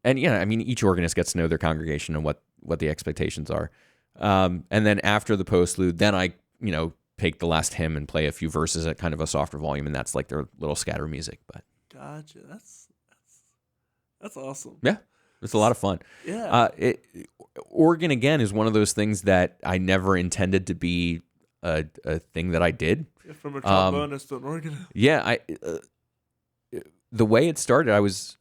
And each organist gets to know their congregation and what the expectations are. And then after the postlude, then I take the last hymn and play a few verses at kind of a softer volume, and that's like their little scatter music. But gotcha. That's awesome. Yeah, it's a lot of fun. Yeah. Organ again is one of those things that I never intended to be a thing that I did. From a trombonist to an organist. Yeah, the way it started, I was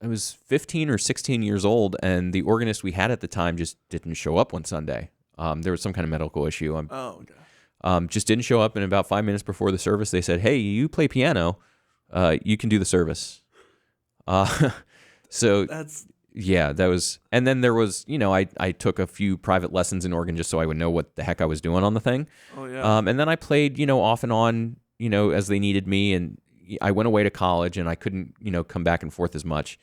15 or 16 years old, and the organist we had at the time just didn't show up one Sunday. There was some kind of medical issue. Okay. Just didn't show up, and about 5 minutes before the service, they said, "Hey, you play piano. You can do the service." So that was, and then there was, I took a few private lessons in organ just so I would know what the heck I was doing on the thing. Oh yeah. And then I played, off and on, as they needed me, and I went away to college, and I couldn't, come back and forth as much.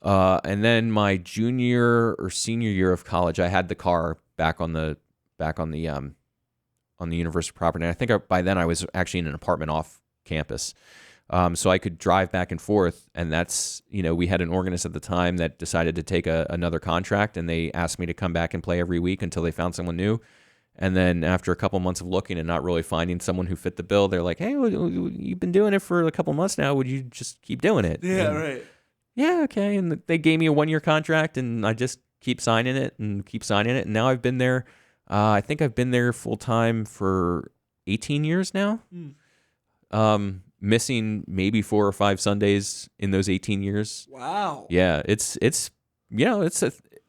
And then my junior or senior year of college, I had the car back on the university property. And I think by then I was actually in an apartment off campus. So I could drive back and forth. And that's, we had an organist at the time that decided to take another contract, and they asked me to come back and play every week until they found someone new. And then after a couple months of looking and not really finding someone who fit the bill, they're like, hey, you've been doing it for a couple months now. Would you just keep doing it? Yeah, and, right. Yeah, okay. And they gave me a 1-year contract, and I just keep signing it. And now I've been there. I think I've been there full time for 18 years now. Missing maybe 4 or 5 Sundays in those 18 years. Wow. Yeah, it's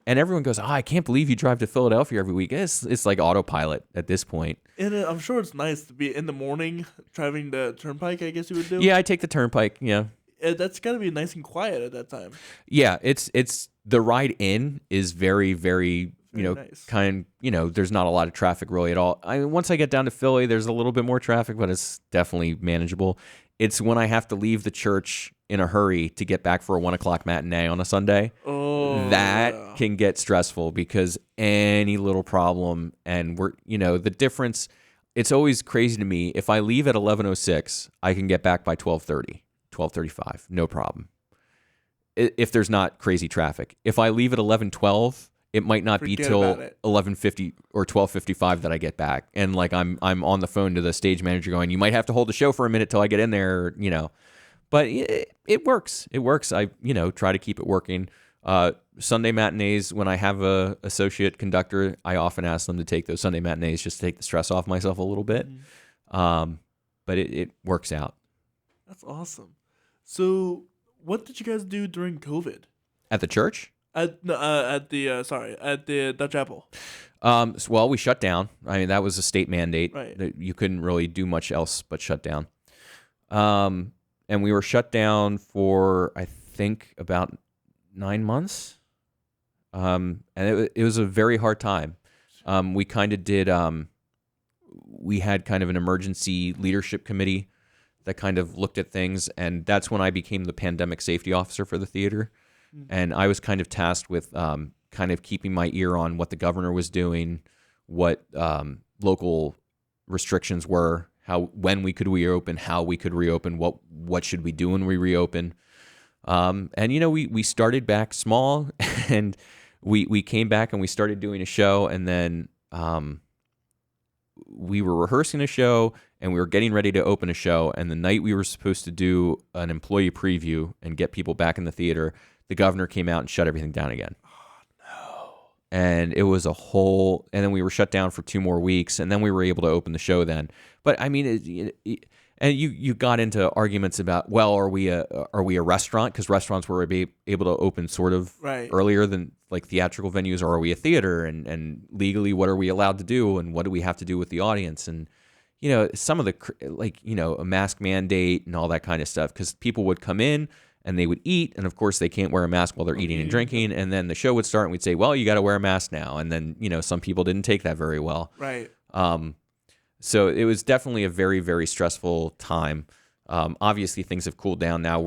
and everyone goes, I can't believe you drive to Philadelphia every week. It's like autopilot at this point. And I'm sure it's nice to be in the morning driving the turnpike, I guess you would do. Yeah, I take the turnpike, yeah. That's got to be nice and quiet at that time. Yeah, it's the ride in is very, very, nice. There's not a lot of traffic really at all. Once I get down to Philly, there's a little bit more traffic, but it's definitely manageable. It's when I have to leave the church in a hurry to get back for a 1:00 matinee on a Sunday. That can get stressful, because any little problem, and the difference, it's always crazy to me. If I leave at 11:06, I can get back by 12:30, 12:35, no problem. If there's not crazy traffic. If I leave at 11:12, it might not be till 11:50 or 12:55 that I get back. And like I'm on the phone to the stage manager going, you might have to hold the show for a minute till I get in there, But it works. It works. I, try to keep it working. Sunday matinees, when I have a associate conductor, I often ask them to take those Sunday matinees just to take the stress off myself a little bit. But it works out. That's awesome. So what did you guys do during COVID? At the church? At the Dutch Chapel. Well, we shut down. I mean, that was a state mandate. Right. You couldn't really do much else but shut down. And we were shut down for, I think, about 9 months. And it was a very hard time. We kind of did, we had kind of an emergency leadership committee that kind of looked at things. And that's when I became the pandemic safety officer for the theater. And I was kind of tasked with kind of keeping my ear on what the governor was doing, what local restrictions were, when we could reopen, how we could reopen, what should we do when we reopen. And we started back small, and we came back and we started doing a show, and then we were rehearsing a show, and we were getting ready to open a show, and the night we were supposed to do an employee preview and get people back in the theater, the governor came out and shut everything down again. And it was and then we were shut down for 2 more weeks, and then we were able to open the show then. But I mean, and you got into arguments about, well, are we a restaurant? Because restaurants were able to open sort of earlier than like theatrical venues, or are we a theater? And legally, what are we allowed to do? And what do we have to do with the audience? And some of the a mask mandate and all that kind of stuff, because people would come in and they would eat, and of course they can't wear a mask while they're eating and drinking, and then the show would start and we'd say, well, you got to wear a mask now, and then some people didn't take that very well. Right. So it was definitely a very, very stressful time. Obviously things have cooled down now.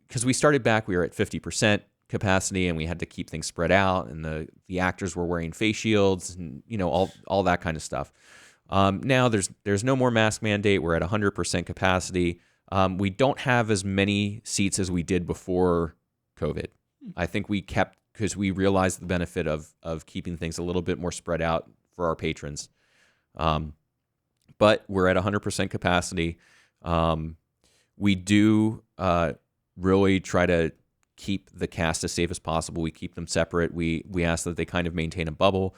Because we started back, we were at 50% capacity, and we had to keep things spread out, and the actors were wearing face shields, and all that kind of stuff. Now there's no more mask mandate. We're at 100% capacity. We don't have as many seats as we did before COVID. I think we kept, because we realized the benefit of keeping things a little bit more spread out for our patrons. But we're at 100% capacity. We do really try to keep the cast as safe as possible. We keep them separate. We ask that they kind of maintain a bubble.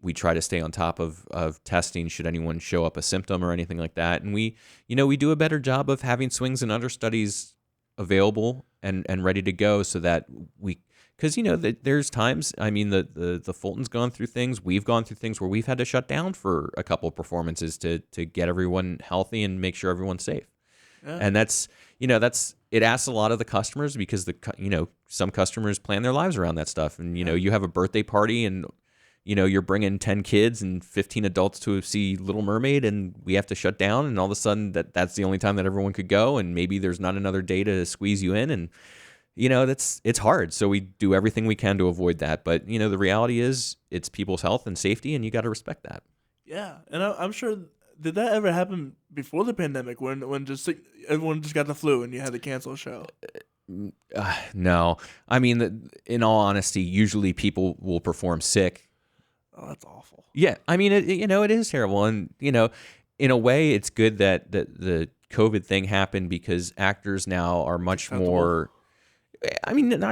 We try to stay on top of testing should anyone show up a symptom or anything like that. And we do a better job of having swings and understudies available and ready to go, so that because there's times, I mean, the Fulton's gone through things, we've gone through things where we've had to shut down for a couple of performances to get everyone healthy and make sure everyone's safe. Yeah. And that's it asks a lot of the customers, because some customers plan their lives around that stuff. And you have a birthday party, and you're bringing 10 kids and 15 adults to see Little Mermaid, and we have to shut down, and all of a sudden that's the only time that everyone could go, and maybe there's not another day to squeeze you in, and it's hard. So we do everything we can to avoid that. But the reality is, it's people's health and safety, and you got to respect that. Yeah, and I'm sure did that ever happen before the pandemic when just everyone just got the flu and you had to cancel a show? No. I mean, in all honesty, usually people will perform sick. Oh, that's awful. Yeah. I mean, it is terrible. And, in a way, it's good that the COVID thing happened because actors now are much more, I mean,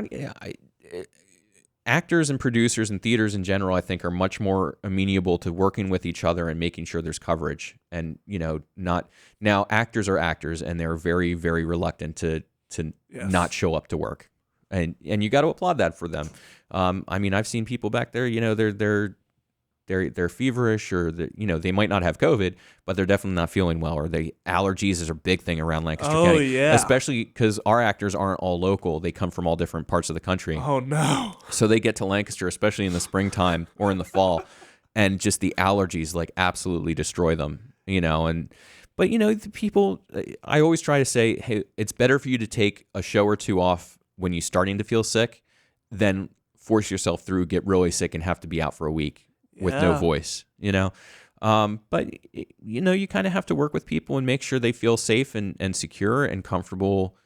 actors and producers and theaters in general, I think, are much more amenable to working with each other and making sure there's coverage. And, not now actors are actors and they're very, very reluctant to not show up to work. And you got to applaud that for them. I mean, I've seen people back there, they're feverish or they might not have COVID, but they're definitely not feeling well, or the allergies is a big thing around Lancaster County. Oh, yeah. Especially because our actors aren't all local. They come from all different parts of the country. Oh, no. So they get to Lancaster, especially in the springtime or in the fall, and just the allergies absolutely destroy them, But, the people, I always try to say, hey, it's better for you to take a show or two off when you're starting to feel sick than force yourself through, get really sick, and have to be out for a week with no voice, But, you kind of have to work with people and make sure they feel safe and secure and comfortable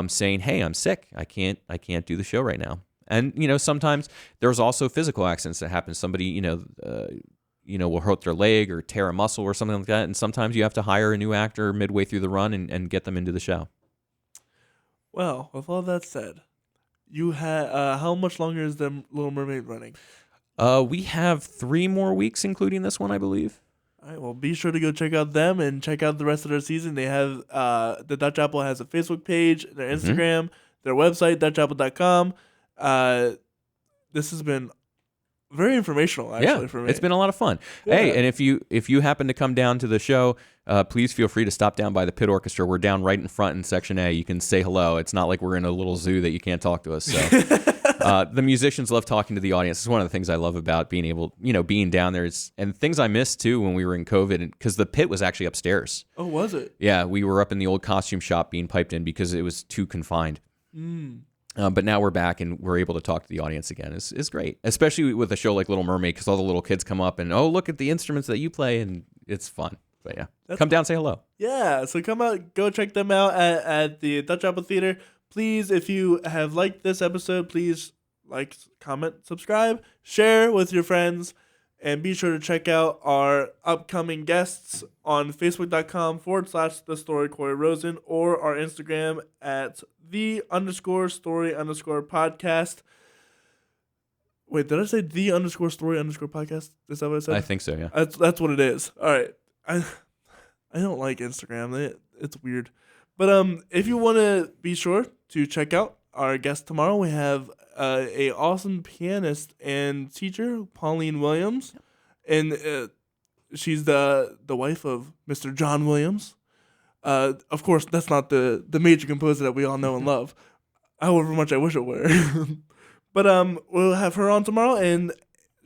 saying, hey, I'm sick. I can't do the show right now. And, sometimes there's also physical accidents that happen. Somebody, will hurt their leg or tear a muscle or something like that. And sometimes you have to hire a new actor midway through the run and get them into the show. Well, with all that said, you had how much longer is the Little Mermaid running? We have 3 more weeks, including this one, I believe. All right, well, be sure to go check out them and check out the rest of their season. They have the Dutch Apple has a Facebook page, their Instagram, their website, DutchApple.com. This has been very informational, actually, for me. It's been a lot of fun. Yeah. Hey, and if you happen to come down to the show, please feel free to stop down by the Pit Orchestra. We're down right in front in Section A. You can say hello. It's not like we're in a little zoo that you can't talk to us. So the musicians love talking to the audience. It's one of the things I love about being able, being down there. And things I missed, too, when we were in COVID, because the pit was actually upstairs. Oh, was it? Yeah, we were up in the old costume shop being piped in because it was too confined. But now we're back and we're able to talk to the audience again. It's great, especially with a show like Little Mermaid, because all the little kids come up and, oh, look at the instruments that you play, and it's fun. But yeah, come down, say hello. Yeah, so come out, go check them out at the Dutch Apple Theater. Please, if you have liked this episode, please like, comment, subscribe, share with your friends, and be sure to check out our upcoming guests on Facebook.com/The Story Corey Rosen, or our Instagram at _story_podcast. Wait, did I say _story_podcast? Is that what I said? I think so, yeah. That's what it is. All right. I don't like Instagram. It's weird. But if you want to be sure to check out our guest tomorrow, we have a awesome pianist and teacher, Pauline Williams, and she's the wife of Mr. John Williams. Of course, that's not the major composer that we all know and love, however much I wish it were. But we'll have her on tomorrow, and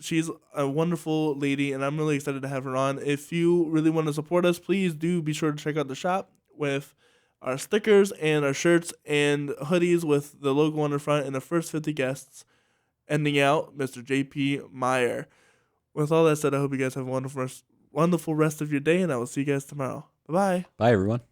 she's a wonderful lady, and I'm really excited to have her on. If you really want to support us, please do be sure to check out the shop with our stickers and our shirts and hoodies with the logo on the front, and the first 50 guests ending out Mr. J.P. Meyer. With all that said, I hope you guys have a wonderful rest of your day, and I will see you guys tomorrow. Bye-bye. Bye, everyone.